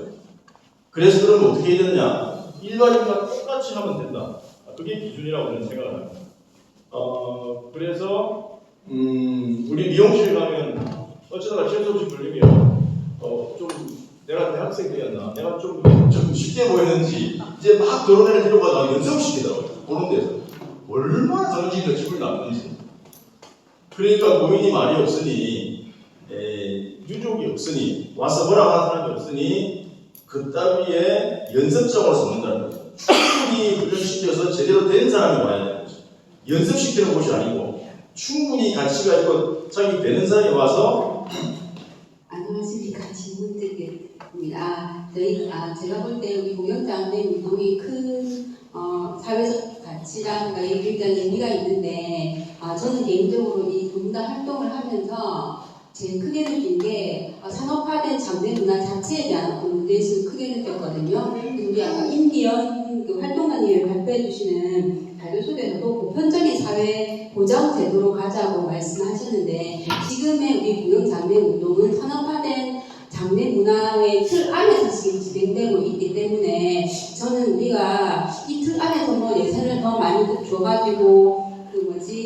그래서 그러면 어떻게 해야 되느냐? 일반인과 똑같이 하면 된다. 그게 기준이라고 저는 생각을 합니다. 그래서 우리 미용실 가면 어쩌다가 실수 없이 불리면 좀 내가 대학생 때였나? 내가 좀 쉽게 보였는지 이제 막 결혼을 데려가다가 연습시키더라고요. 그런 데서 얼마나 저런지가 집을 남는지. 그러니까 고인이 말이 없으니 유족이 없으니 와서 뭐라고 하는 사람이 없으니 그따위에 연습장으로 삼는다는 거죠. 충분히 훈련시켜서 제대로 된 사람이 와야 되는 거죠. 연습시키는 곳이 아니고 충분히 가치가 있고 자기 되는 사람이 와서 안녕하십니까. 질문 드리겠습니다. 제가 볼 때 여기 공영장내 운동이 큰 사회적 가치랑 일단 의미가 있는데 저는 개인적으로 이 동다 활동을 하면서 제일 크게 느낀 게 산업화된 장내 문화 자체에 대한 문제의식을 크게 느꼈거든요. 우리 아까 인디언 그 활동가님이 발표해 주시는 발표 속에서도 보편적인 사회 보장 제도로 가자고 말씀하셨는데 지금의 우리 공영장내 운동은 산업화된 장내 문화의 틀 안에서 지금 진행되고 있기 때문에 저는 우리가 이 틀 안에서 뭐 예산을 더 많이 줘가지고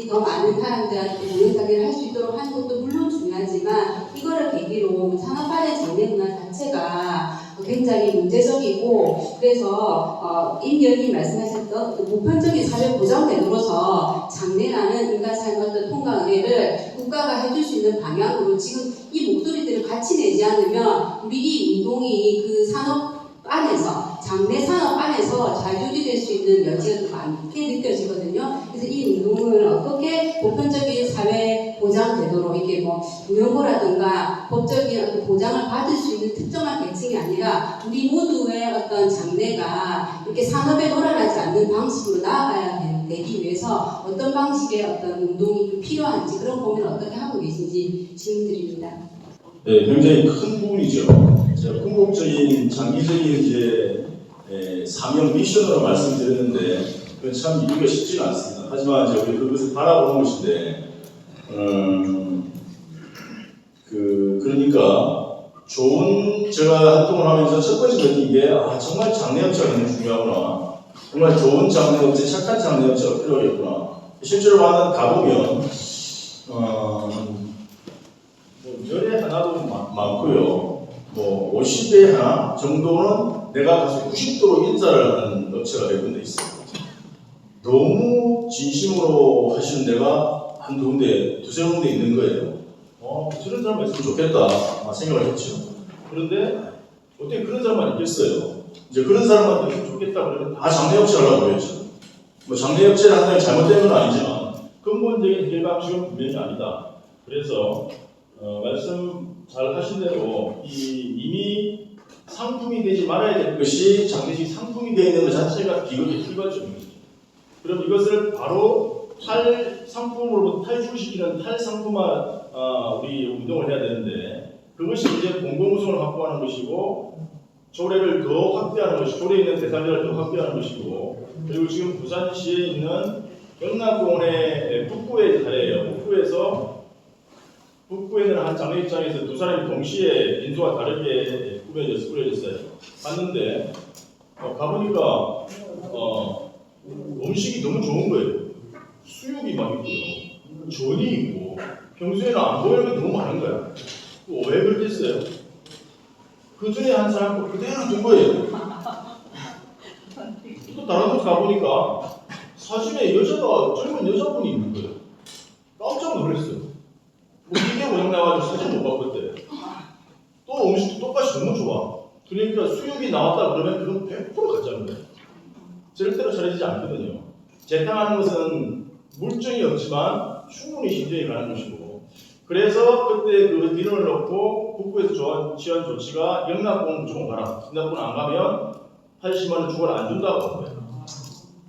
더 많은 사람들한테 공영장애를 할 수 있도록 하는 것도 물론 중요하지만 이거를 계기로 산업화된 장내 문화 자체가 굉장히 문제적이고 그래서 임기현님 말씀하셨던 그 보편적인 사회 보장 제도로서 장래라는 인간 삶의 어떤 통과 의례를 국가가 해줄 수 있는 방향으로 지금 이 목소리들을 같이 내지 않으면 우리 이 운동이 그 산업 안에서 장내 산업 안에서 잘 유지될 수 있는 여지가 좀 많게 느껴지거든요. 그래서 이 운동을 어떻게 보편적인 사회 보장 제도로 이게 뭐 무용고라든가 법적인 어떤 보장을 받을 수 있는 특정한 계층이 아니라 우리 모두의 어떤 장래가 이렇게 산업에 놀아나지 않는 방식으로 나아가야 되기 위해서 어떤 방식의 어떤 운동이 좀 필요한지 그런 고민을 어떻게 하고 계신지 질문드립니다. 네, 굉장히 큰 부분이죠. 제가 궁극적인 장기적인 이제 사명 미션으로 말씀드렸는데 그건 참 이루기가 쉽지가 않습니다. 하지만 이제 우리 그것을 바라보는 것인데 그러니까 좋은 제가 활동을 하면서 첫 번째 느낀 게 정말 장래업체가 너무 중요하구나. 정말 좋은 장래업체, 착한 장래업체가 필요하겠구나. 실제로 가보면 열에 하나도 많고요. 뭐 50에 하나 정도는 내가 가서 90도로 인사를 하는 업체가 몇 군데 있어요. 너무 진심으로 하시는 데가 한두 군데, 두세 군데 있는 거예요. 저런 사람 있으면 좋겠다 생각을 했죠. 그런데 어떻게 그런 사람만 있겠어요? 이제 그런 사람만 있으면 좋겠다 그러면 다 장래업체를 하려고 그랬죠. 뭐 장래업체를 한다는 게 잘못된 건 아니지만 근본적인 해결 방식은 분명히 아니다. 그래서 말씀 잘 하신 대로 이미 상품이 되지 말아야 될 것이 장례식 상품이 되어 있는 것 자체가 비극의 출발점입니다. 그럼 이것을 바로 상품으로부터 탈출시키는 탈상품화 우리 운동을 해야 되는데 그것이 이제 공공우승을 확보하는 것이고 조례를 더 확대하는 것이 조례에 있는 대상자를 더 확대하는 것이고 그리고 지금 부산시에 있는 영락공원의 북부의 사례예요. 북부에는 한 장례식장에서 두 사람이 동시에 빈소가 다르게 꾸며졌어요. 봤는데 가보니까 음식이 너무 좋은 거예요. 수육이 막 있고요. 전이 있고 평소에는 안 보이는 게 너무 많은 거야. 왜 그랬겠어요? 그 중에 한 사람 거 그대로 둔 거예요. 또 다른 곳 가보니까 사진에 젊은 여자분이 있는 거예요. 깜짝 놀랐어요. 이게 뭐냐 나와가지고 사진 못 봤거든. 또 음식도 똑같이 너무 좋아. 그러니까 수육이 나왔다 그러면 그건 100% 가짜인 거예요. 절대로 차려지지 않거든요. 재탕하는 것은 물증이 없지만 충분히 신뢰이 가는 것이고 그래서 그때 그 민원을 넣고 북부에서 취한 조치가 영락공 무조건 가라. 영락공 안 가면 80만 원 주고를 안 준다고 한 거예요.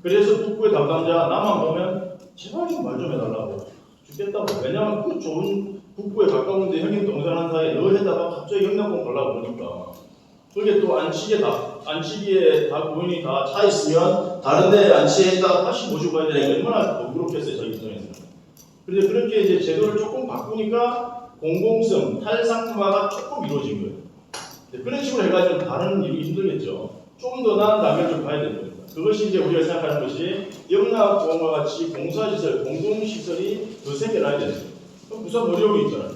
그래서 북부의 담당자 나만 보면 제발 좀 말 좀 해달라고 죽겠다고. 왜냐하면 그 좋은 북부에 가까운데 형님 동생 한 사이에 너에다가 갑자기 영락공 가려고 그러니까 그게 또 안치기에 다 고인이 다 차 있으면 다른데 안치했다가 다시 모시고 가야 되는 게 얼마나 번거롭겠어요, 저희 입장에서는. 그런데 그렇게 이제 제도를 조금 바꾸니까 공공성, 탈상품화가 조금 이루어진 거예요. 그런 식으로 해가지고 다른 일이 힘들겠죠. 좀 더 나은 단계를 좀 가야 될 겁니다. 그것이 이제 우리가 생각하는 것이 영락보험과 같이 공사시설, 공공시설이 더 생겨나야 되는 거예요. 그럼 부산 의료원이 있잖아요.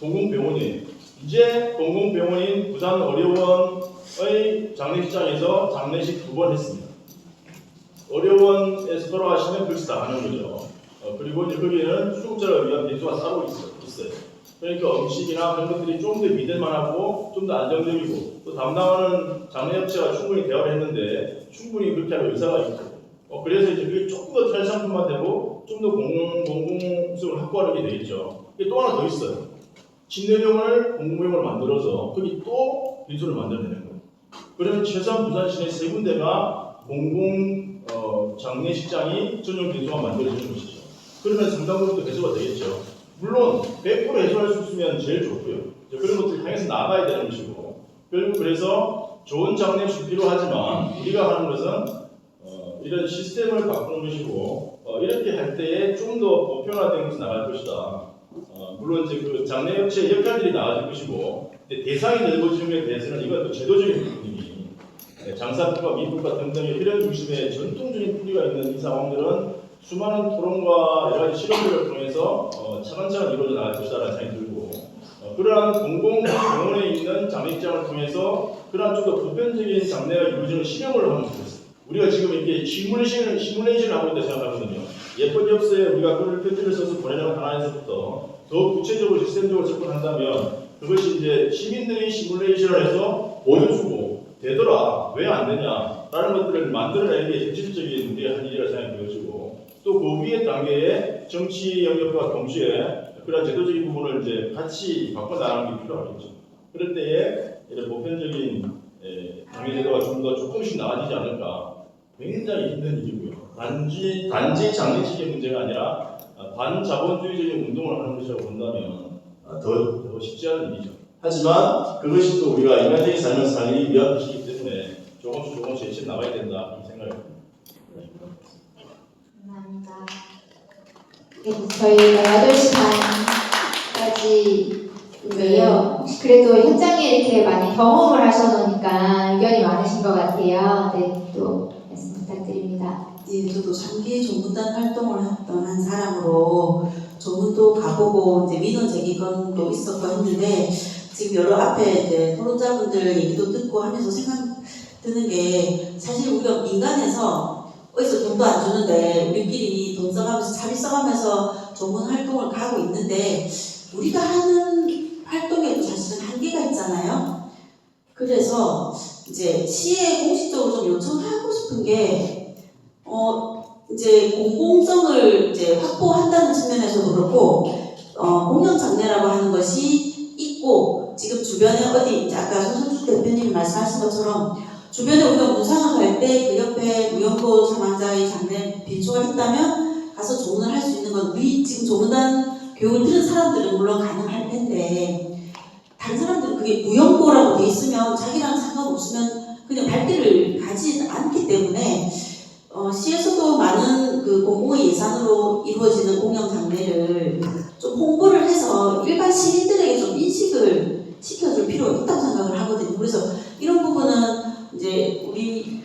공공병원이에요. 이제 공공병원인 부산 의료원의 장례식장에서 장례식 2번 했습니다. 의료원에서 돌아가시면 그것이 다 하는 거죠. 그리고 이제 거기에는 수급자를 위한 민수가 따로 있어요. 그러니까 음식이나 그런 것들이 좀 더 믿을만하고 좀 더 안정적이고 또 담당하는 장례업체가 충분히 대화를 했는데 충분히 그렇게 할 의사가 있고 그래서 이제 그게 조금 더 탈상품화되고 좀 더 공공성을 확보하는 게 되겠죠. 또 하나 더 있어요. 침례병원을 공공병원을 만들어서 거기 또 빈소를 만들어내는 거예요. 그러면 최소한 부산 시내 3군데가 공공 장례식장이 전용 빈소가 만들어지는 것이죠. 그러면 상당 부분 해소가 되겠죠. 물론 100% 해소할 수 있으면 제일 좋고요. 그런 것들을 향해서 나가야 되는 것이고 결국 그래서 좋은 장례식이 필요하지만 우리가 하는 것은 이런 시스템을 바꾸는 것이고 이렇게 할 때에 좀 더 보편화된 것이 나갈 것이다. 물론 이제 그 장례업체의 역할들이 나아질 것이고 대상이 넓어지는 것에 대해서는 이건 또 제도적인 부분이 장사법과 민법과 등등의 필연 중심의 전통적인 뿌리가 있는 이 상황들은 수많은 토론과 여러 가지 실험들을 통해서 차근차근 이루어져 나갈 것이다라는 생각이 들고 그러한 공공병원에 있는 장례식장을 통해서 그러한 좀 더 보편적인 장례가 이루어지는 실험을 하면 좋겠어요. 우리가 지금 이렇게 시뮬레이션을 하고 있다고 생각하거든요. 예쁜 엽서에 우리가 글을 편지를 써서 보내는 하나에서부터 더 구체적으로 시스템적으로 접근한다면 그것이 이제 시민들이 시뮬레이션을 해서 보여주고 되더라 왜 안 되냐라는 것들을 만들어내는 게 현실적인 우리의 한 일이라 생각이 되어지고 또 그 위의 단계에 정치 영역과 동시에 그런 제도적인 부분을 이제 같이 바꿔나가는 게 필요하겠죠. 그럴 때에 이런 보편적인 장례제도가 좀 더 조금씩 나아지지 않을까. 굉장히 힘든 일이고요. 단지 장례식의 문제가 아니라 반자본주의적인 운동을 하는 것이라고 본다면 더 쉽지 않은 일이죠. 하지만 그것이 또 우리가 인간적인 삶을 살기 위한 것이기 때문에 조금씩 해쳐 나가야 된다 이 생각을 합니다. 감사합니다. 저희가 8시 반까지인데요. 그래도 현장에 이렇게 많이 경험을 하셔놓으니까 의견이 많으신 것 같아요. 네, 또 말씀 부탁드립니다. 예, 저도 장기 조문단 활동을 했던 한 사람으로 조문도 가보고 이제 민원 제기건도 있었고 했는데 지금 여러 앞에 이제 토론자분들 얘기도 듣고 하면서 생각 드는 게 사실 우리가 민간에서 어디서 돈도 안 주는데 우리끼리 돈 써가면서 자비 써가면서 조문 활동을 가고 있는데 우리가 하는 활동에도 사실은 한계가 있잖아요. 그래서 이제 시에 공식적으로 좀 요청하고 싶은 게 이제 공공성을 이제 확보한다는 측면에서도 그렇고 공영 장례라고 하는 것이 있고 지금 주변에 어디 이제 아까 손선주 대표님이 말씀하신 것처럼 주변에 우리가 문상을 갈 때 그 옆에 무연고 사망자의 장례 빈소가 있다면 가서 조문을 할 수 있는 건 우리 지금 조문단 교육을 들은 사람들은 물론 가능할 텐데 다른 사람들은 그게 무연고라고 돼 있으면 자기랑 상관없으면 그냥 발길을 가지 않기 때문에 시에서도 많은 그 공공의 예산으로 이루어지는 공영 장례를 좀 홍보를 해서 일반 시민들에게 좀 인식을 시켜줄 필요가 있다고 생각을 하거든요. 그래서 이런 부분은 이제 우리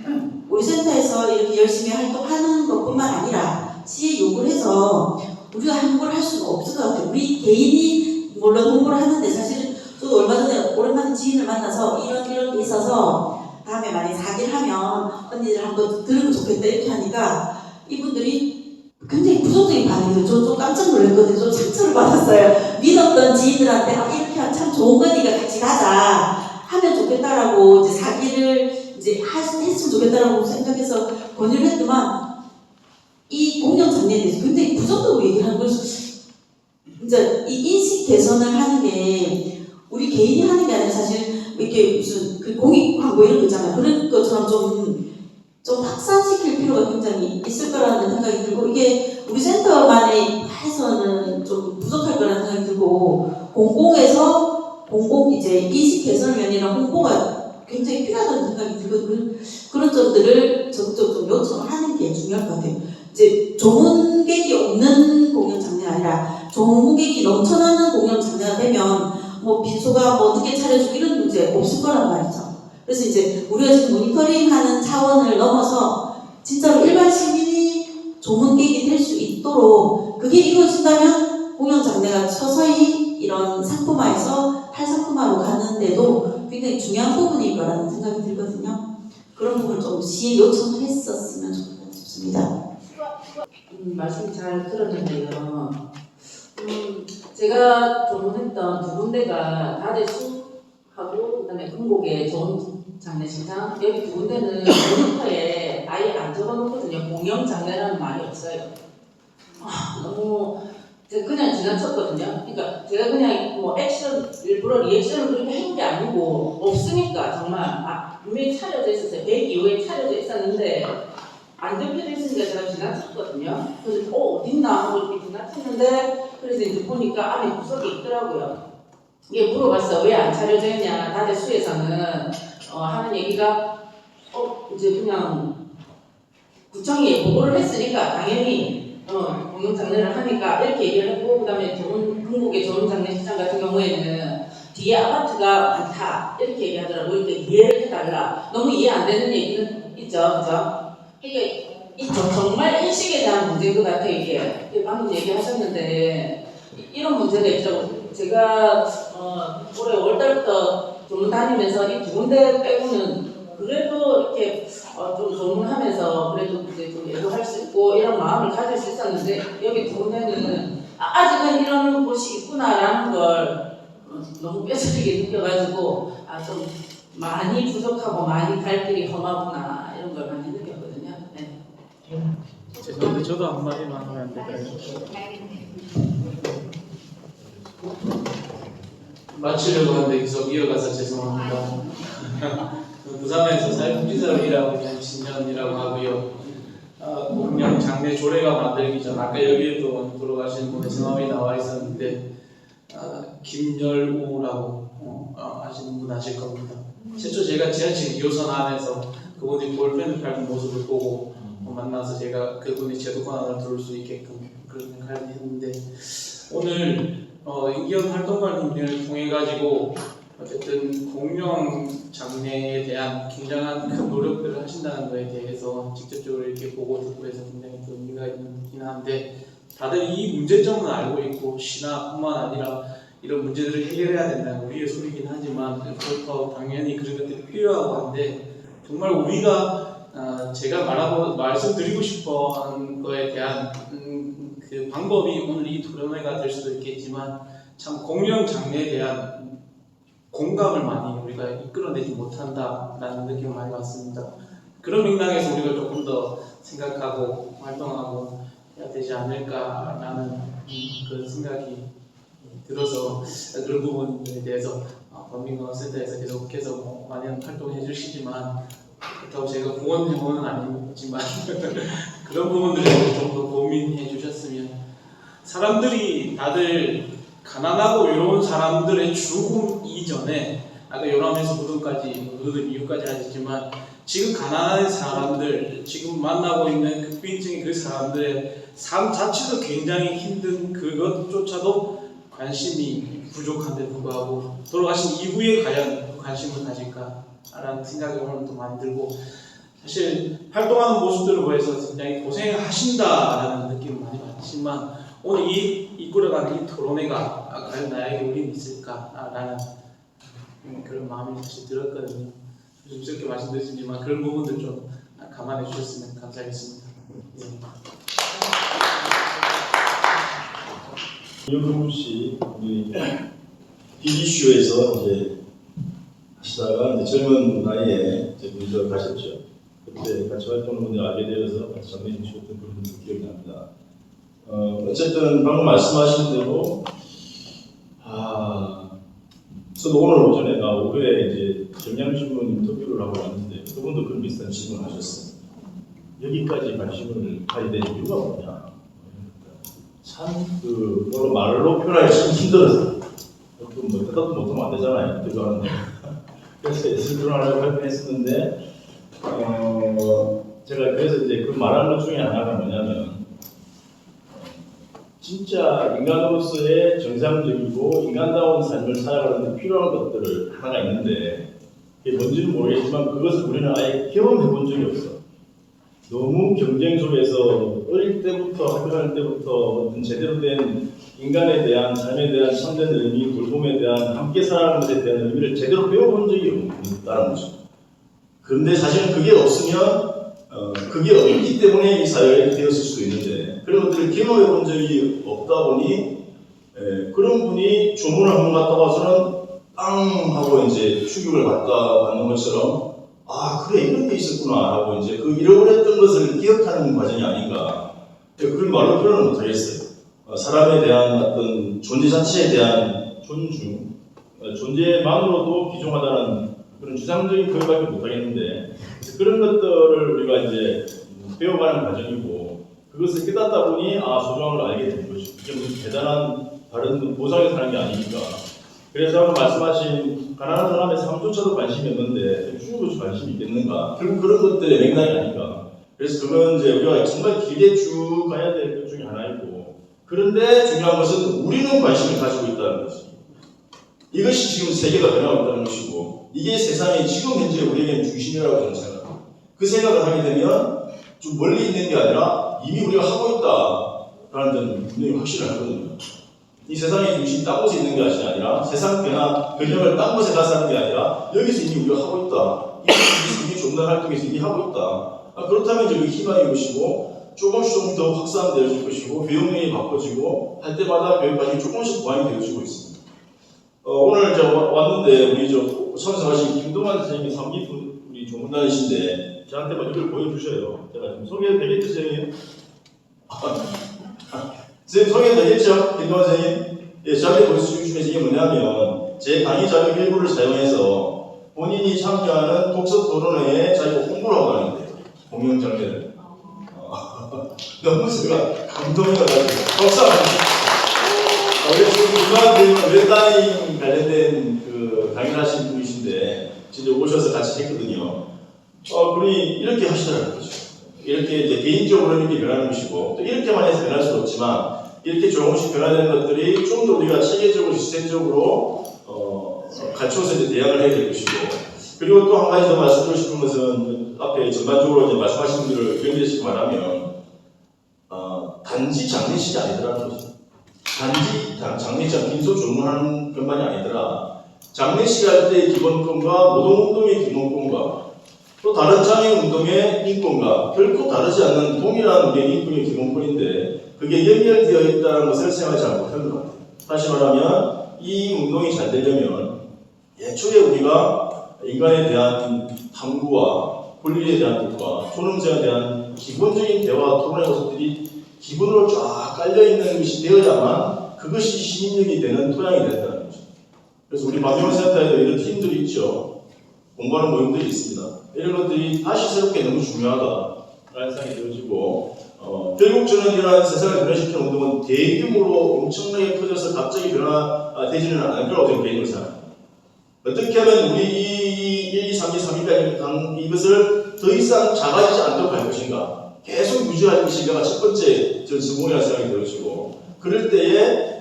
센터에서 이렇게 열심히 활동하는 것뿐만 아니라 시에 요구를 해서 우리가 홍보를 할 수는 없을 것 같아요. 우리 개인이 물론 홍보를 하는데 사실은 저도 얼마 전에 오랜만에 지인을 만나서 이런 게 있어서 다음에 만약에 사기를 하면 언니들 한번 들으면 좋겠다 이렇게 하니까 이분들이 굉장히 부정적인 반응이에요. 저 좀 깜짝 놀랐거든요. 좀 상처를 받았어요. 믿었던 지인들한테 이렇게 하면 참 좋은 거니까 같이 가자 하면 좋겠다라고 이제 사기를 이제 했으면 좋겠다라고 생각해서 권유를 했더만 이 공영 장례에 대해서 굉장히 부정적으로 얘기를 하는 거예요. 이제 이 인식 개선을 하는 게 우리 개인이 하는 게 아니라 사실 이렇게 무슨 그 공익 광고 이런 거 있잖아요. 그런 것처럼 좀 확산시킬 필요가 굉장히 있을 거라는 생각이 들고 이게 우리 센터만에 해서는 좀 부족할 거라는 생각이 들고 공공에서 공공 이제 인식 개선 면이나 홍보가 굉장히 필요하다는 생각이 들거든요. 그런 점들을 적극적으로 좀 요청을 하는 게 중요할 것 같아요. 이제 조문객이 없는 공연 장르가 아니라 조문객이 넘쳐나는 공연 장르가 되면 뭐 빈소가 뭐 늦게 차려주고 이런 문제 없을 거란 말이죠. 그래서 이제 우리가 지금 모니터링하는 차원을 넘어서 진짜로 일반 시민이 조문객이 될 수 있도록 그게 이루어진다면 공연 장르가 서서히 이런 상품화에서 탈상품화로 가는데도 굉장히 중요한 부분일 거라는 생각이 들거든요. 그런 부분을 좀 시에 요청을 했었으면 좋겠다 싶습니다. 말씀 잘 들었는데요. 제가 조문했던 두 군데가 다대수하고 그다음에 금곡의 좋은 장례식장 여기 두 군데는 모니터에 아예 안 적어놓거든요. 공연 장례라는 말이 없어요. 너무 제가 그냥 지나쳤거든요. 그러니까 제가 그냥 뭐 액션 일부러 리액션을 그렇게 한 게 아니고 없으니까 정말 분명히 차려져 있었어요. 100 이후에 차려져 있었는데 안 적혀져 있으니까 제가 지나쳤거든요. 그래서 어딨나 하고 이렇게 지나쳤는데 그래서 이제 보니까 안에 구석에 있더라고요. 이게 물어봤어. 왜 안 차려져 있냐. 다대수에서는 하는 얘기가 이제 그냥 구청이 보고를 했으니까 당연히 공연 장례를 하니까 이렇게 얘기를 했고 그다음에 한국의 좋은 장례식장 같은 경우에는 뒤에 아파트가 많다 이렇게 얘기하더라고요. 이렇게 이해를 해달라. 너무 이해 안 되는 얘기는 있죠, 그죠? 이게 정말 인식에 대한 문제인 것 같아요. 이게 방금 얘기하셨는데 이런 문제가 있죠. 제가 올해 5월달부터 조문 다니면서 이 두 군데 빼고는 그래도 이렇게 좀 조문하면서 그래도 이제 좀 애도할 수 있고 이런 마음을 가질 수 있었는데 여기 두 군데는 아직은 이런 곳이 있구나라는 걸 너무 뼈저리게 느껴가지고 좀 많이 부족하고 많이 갈 길이 험하구나 이런 걸 많이 느꼈거든요. 네. 죄송한데 저도 한마디만 하면 안 될까요? 마치려고 하는데 계속 이어가서 죄송합니다. 부산에서 사회복지사로 일하고 있는 신현이라고 하고요. 공연 장례 조례가 만들기 전 아까 여기에도 돌아가신 분의 성함이 나와 있었는데 김열우라고 아시는 분 아실 겁니다. 최초 제가 지하철 2호선 안에서 그분이 볼펜을 밟는 모습을 보고 만나서 제가 그분의 제도 권한을 들을 수 있게끔 그런 생각을 했는데 오늘 인기현 활동가님을 통해 가지고 어쨌든 공명 장례에 대한 굉장한 큰 노력들을 하신다는 것에 대해서 직접적으로 이렇게 보고 듣고 해서 굉장히 또 의미가 있긴 한데 다들 이 문제점은 알고 있고 신화뿐만 아니라 이런 문제들을 해결해야 된다는 우리의 소리긴 하지만 그렇다고 당연히 그런 것들이 필요하고 한데 정말 우리가 제가 말씀드리고 싶어 하는 거에 대한 그 방법이 오늘 이 토론회가 될 수도 있겠지만 참 공명 장례에 대한 공감을 많이 우리가 이끌어내지 못한다라는 느낌을 많이 받습니다. 그런 맥락에서 우리가 조금 더 생각하고 활동하고 해야 되지 않을까라는 그런 생각이 들어서 그런 부분에 대해서 범민건강센터에서 계속해서 많은 활동해 주시지만 그렇다고 제가 공원회원은 아니지만 그런 부분들에 좀 더 고민해 주셨으면 사람들이 다들 가난하고 외로운 사람들의 죽음 이전에 아까 요람에서 무덤까지 무덤 이유까지 하셨지만 지금 가난한 사람들 지금 만나고 있는 극빈증의 그 사람들의 삶 자체도 굉장히 힘든 그것조차도 관심이 부족한데 불구하고 돌아가신 이후에 과연 관심을 가질까라는 생각이 오늘 또 많이 들고 사실 활동하는 모습들을 보여서 굉장히 고생하신다라는 느낌을 많이 받지만 오늘 이끌어가는 이 토론회가 과연 나에게 의미는 있을까라는 그런 마음이 사실 들었거든요. 조심스럽게 말씀드리지만 그런 부분들 좀 감안해 주셨으면 감사하겠습니다. 네. 이영동 씨, 우리 빅이슈에서 이제 하시다가 이제 젊은 나이에 이제 문제로 가셨죠. 그때 같이 활동하는 분들 알게 되어서 같이 장례 주셨던 그런 분들 기억이 납니다. 어쨌든 방금 말씀하신 대로 저도 오늘 오전에 오후에 이제 정양신문 인터뷰를 하고 왔는데 그분도 그런 비슷한 질문을 하셨어요. 여기까지 관심을 가야 될 이유가 뭐냐? 참 물론 말로 표현하기 참 힘들어서 뭐 대답도 못하면 안 되잖아요. 들어가는데 그래서 예술드론하라고 발표했었는데 제가 그래서 이제 그 말한 것 중에 하나가 뭐냐면 진짜 인간으로서의 정상적이고 인간다운 삶을 살아가는 데 필요한 것들을 하나가 있는데 그게 뭔지는 모르겠지만 그것을 우리는 아예 경험해 본 적이 없어. 너무 경쟁 속에서 어릴 때부터 학교 다닐 때부터 어떤 제대로 된 인간에 대한 삶에 대한 참된 의미, 돌봄에 대한 함께 살아가는 것에 대한 의미를 제대로 배워본 적이 없다는 거죠. 그런데 사실은 그게 없으면 그게 없기 때문에 이 사회가 되었을 수도 있는데 그런 것들을 경험해 본 적이 없다 보니 그런 분이 조문을 한번 갔다 와서는 빵 하고 이제 충격을 받는 것처럼 아 그래 이런 게 있었구나 하고 이제 그 잃어버렸던 것을 기억하는 과정이 아닌가. 그걸 말로 표현을 못하겠어요. 사람에 대한 어떤 존재 자체에 대한 존중, 존재만으로도 귀중하다는 그런 주상적인 표현밖에 못하겠는데 그런 것들을 우리가 이제 배워가는 과정이고 그것을 깨닫다 보니 아 소중한 걸 알게 되는 것이고 이게 무슨 대단한 다른 보상에 사는 게 아니니까. 그래서 아까 말씀하신 가난한 사람의 삶조차도 관심이 없는데 죽어도 관심이 있겠는가? 결국 그런 것들의 맥락이 아닌가. 그래서 그건 이제 우리가 정말 길게 쭉 가야 될 것 중에 하나이고 그런데 중요한 것은 우리는 관심을 가지고 있다는 것이. 이것이 지금 세계가 변하고 있다는 것이고 이게 세상이 지금 현재 우리에게는 중심이라고 저는 생각합니다. 그 생각을 하게 되면 좀 멀리 있는 게 아니라 이미 우리가 하고 있다라는 점은 분명히 확실하거든요. 이 세상의 중심이 딴 곳에 있는 것이 아니라 세상 변형을 딴 곳에 가서 하는 게 아니라 여기서 이미 우리가 하고 있다. 이미 종단 활동에서 이미 하고 있다. 그렇다면 이제 희망이 것이고 조금씩 더 확산되어질 것이고 교육력이 바꿔지고 할 때마다 교육까지 조금씩 보완이 되어지고 있습니다. 오늘 이제 왔는데 우리 참석하신 김동환 선생님이 3기 우리 조문단이신데 저한테 뭐 이걸 보여주셔요. 제가 좀 소개해도 되겠죠, 선생님? 선생님 소개해도 되겠죠? 김동환 선생님? 예, 저한테 보여주신 중에서 이게 뭐냐면 제 강의 자료 일부를 사용해서 본인이 참여하는 독서 토론회에 자기가 홍보를 하고 다니는데요. 공연 장면을. 너무 제가 감동해가지고 박수 한번 우리 지금 웰다잉 관련된 그 강의를 하신 분이신데 진짜 오셔서 같이 했거든요. 그분이 이렇게 하시더라고요. 이렇게 이제 개인적으로 이렇게 변하는 것이고 또 이렇게만 해서 변할 수는 없지만 이렇게 조금씩 변화되는 것들이 좀 더 우리가 체계적으로 시스템적으로 갖춰서 이제 대응을 해야 될 것이고 그리고 또 한 가지 더 말씀드리고 싶은 것은 앞에 전반적으로 이제 말씀하신 분들을 연결해서 말하면 단지 장례식이 아니더라는 거죠. 단지 장례식 빈소 조문하는 것만이 아니더라. 장례식 할 때의 기본권과 노동운동의 기본권과 또 다른 장애운동의 인권과 결코 다르지 않는 동일한 우리의 인권의 기본권인데 그게 연결되어 있다는 것을 생각하지 않고 못한 것 같아요. 다시 말하면 이 운동이 잘 되려면 애초에 우리가 인간에 대한 탐구와 권리에 대한 것과 존엄성에 대한 기본적인 대화 토론의 것들이 기본으로 쫙 깔려있는 것이 되어야만 그것이 시민력이 되는 토양이 된다는 거죠. 그래서 우리 반면센터에도 이런 팀들이 있죠. 공부하는 모임들이 있습니다. 이런 것들이 다시 새롭게 너무 중요하다라는 생각이 들어지고 결국 저는 이러한 세상을 변화시키는 운동은 대규모로 엄청나게 커져서 갑자기 변화되지는 않을 거라고 저는 개인적으로 생각합니다. 어떻게 하면 우리 1, 2, 3, 2, 3위까지 이것을 더 이상 작아지지 않도록 할 것인가 계속 유지할 것인가가 첫 번째 전 성공이라는 생각이 들어지고 그럴 때에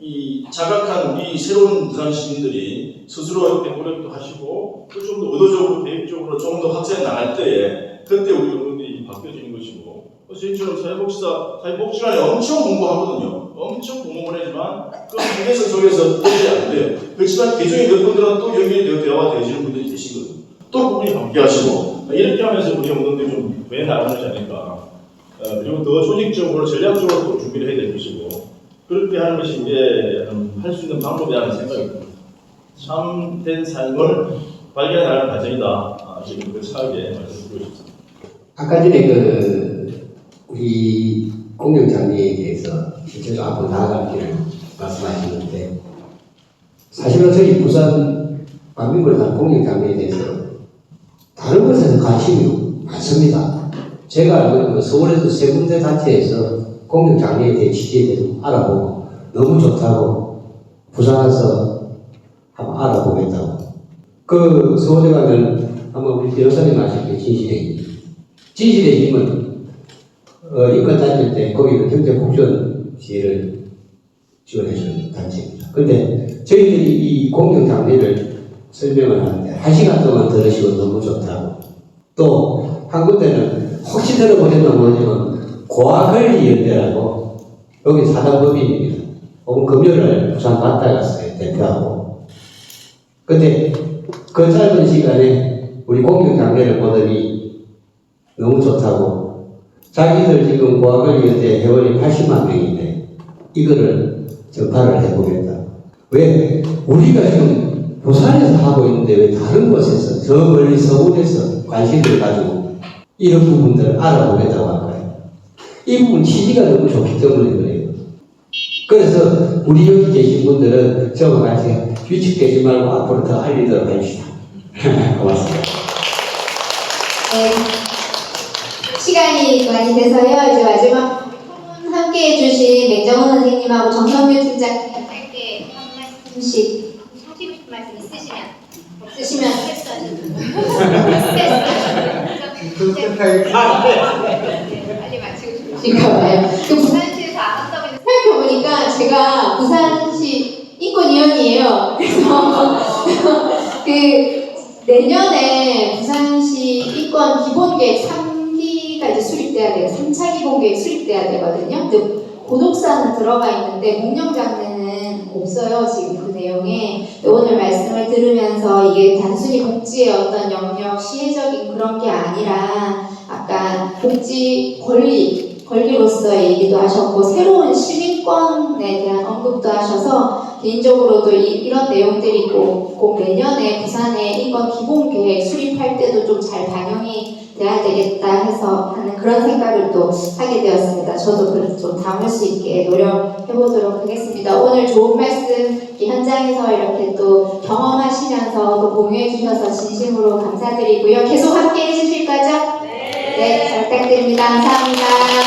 이 자각한 우리 새로운 부산 시민들이 스스로 노력도 하시고 또 좀 더 의도적으로 대입적으로 좀 더 확산해 나갈 때에 그때 우리 여러분들이 바뀌어지는 것이고 저희처럼 사회복지관에 엄청 공부하거든요. 엄청 공부를 하지만 그 중에서 속에서 도저히 안 돼요. 그렇지만 개중에 몇 분들은 또 연결이 대화가 되어지는 분들이 계시거든요. 또 그분이 함께 하시고 이렇게 하면서 우리 운동들이 좀 왜 나가지 않을까. 그리고 더 조직적으로 전략적으로 또 준비를 해야 될 것이고 그렇게 하는 것이 이제 할 수 있는 방법이라는 생각이 듭니다. 참된 삶을 발견해 나가는 과정이다. 지금 그 차하게 말씀드리고 싶습니다. 아까 전에 우리 공영장례에 대해서 실제로 앞으로 나아갈 길을 말씀하셨는데 사실은 저희 부산 반민구를 한 공영장례에 대해서 다른 것에서 관심이 많습니다. 제가 알기로는 서울에도 세 군데 단체에서 공영장례에 대해 취재에 대해서 알아보고 너무 좋다고 부산 와서 한번 알아보겠다고 그 서울에 가면 아마 우리 변호사님 아시겠죠? 진실의 힘. 진실의 힘은 인권 단체 때 거기는 경제복지원지를 지원해주는 단체입니다. 근데 저희들이 이 공정장례를 설명을 하는데 1시간 동안 들으시고 너무 좋다고. 또 한 군데는 혹시 들어보셨나 모르지만 고아권리연대라고 여기 사단법인입니다. 오늘 금요일날 부산 갔다 갔어요. 대표하고. 근데 그 짧은 시간에 우리 공정장례를 보더니 너무 좋다고. 자기들 지금 고아권리연대 회원이 80만 명인데 이거를 전파를 해보겠다. 왜? 우리가 지금 부산에서 하고 있는데 왜 다른 곳에서 저 멀리 서울에서 관심을 가지고 이런 부분들을 알아보겠다고 할까요? 이 부분 취지가 너무 좋기 때문에 그래요. 그래서 우리 여기 계신 분들은 저와 같이 위축되지 말고 앞으로 더 알리도록 합시다. 고맙습니다. 네. 시간이 많이 돼서요. 이제 마지막 함께 해주신 맹정원 선생님하고 정성규 팀장님 짧게 한 말씀씩 하시고 싶은 말씀 있으시면 없으시면 빨리 마치고 싶으신가봐요. 그 부산시에서 안 한다고 해서 생각해보니까 제가 부산시 인권위원이에요. 그래서 그 내년에 부산시 인권 기본계획 3기가 이제 수립돼야 돼요. 3차 기본계획 수립돼야 되거든요. 근데 고독사는 들어가 있는데 공영장례는 없어요. 지금 그 내용에. 오늘 말씀을 들으면서 이게 단순히 복지의 어떤 영역, 시혜적인 그런 게 아니라 아까 복지 권리로서의 얘기도 하셨고 새로운 시민권에 대한 언급도 하셔서 개인적으로도 이런 내용들이 꼭 내년에 부산의 인권 기본계획 수립할 때도 좀 잘 반영이 돼야 되겠다 해서 하는 그런 생각을 또 하게 되었습니다. 저도 그래서 좀 담을 수 있게 노력해보도록 하겠습니다. 오늘 좋은 말씀 현장에서 이렇게 또 경험하시면서 또 공유해 주셔서 진심으로 감사드리고요. 계속 함께 해주실 거죠? 네, 잘 부탁드립니다. 감사합니다.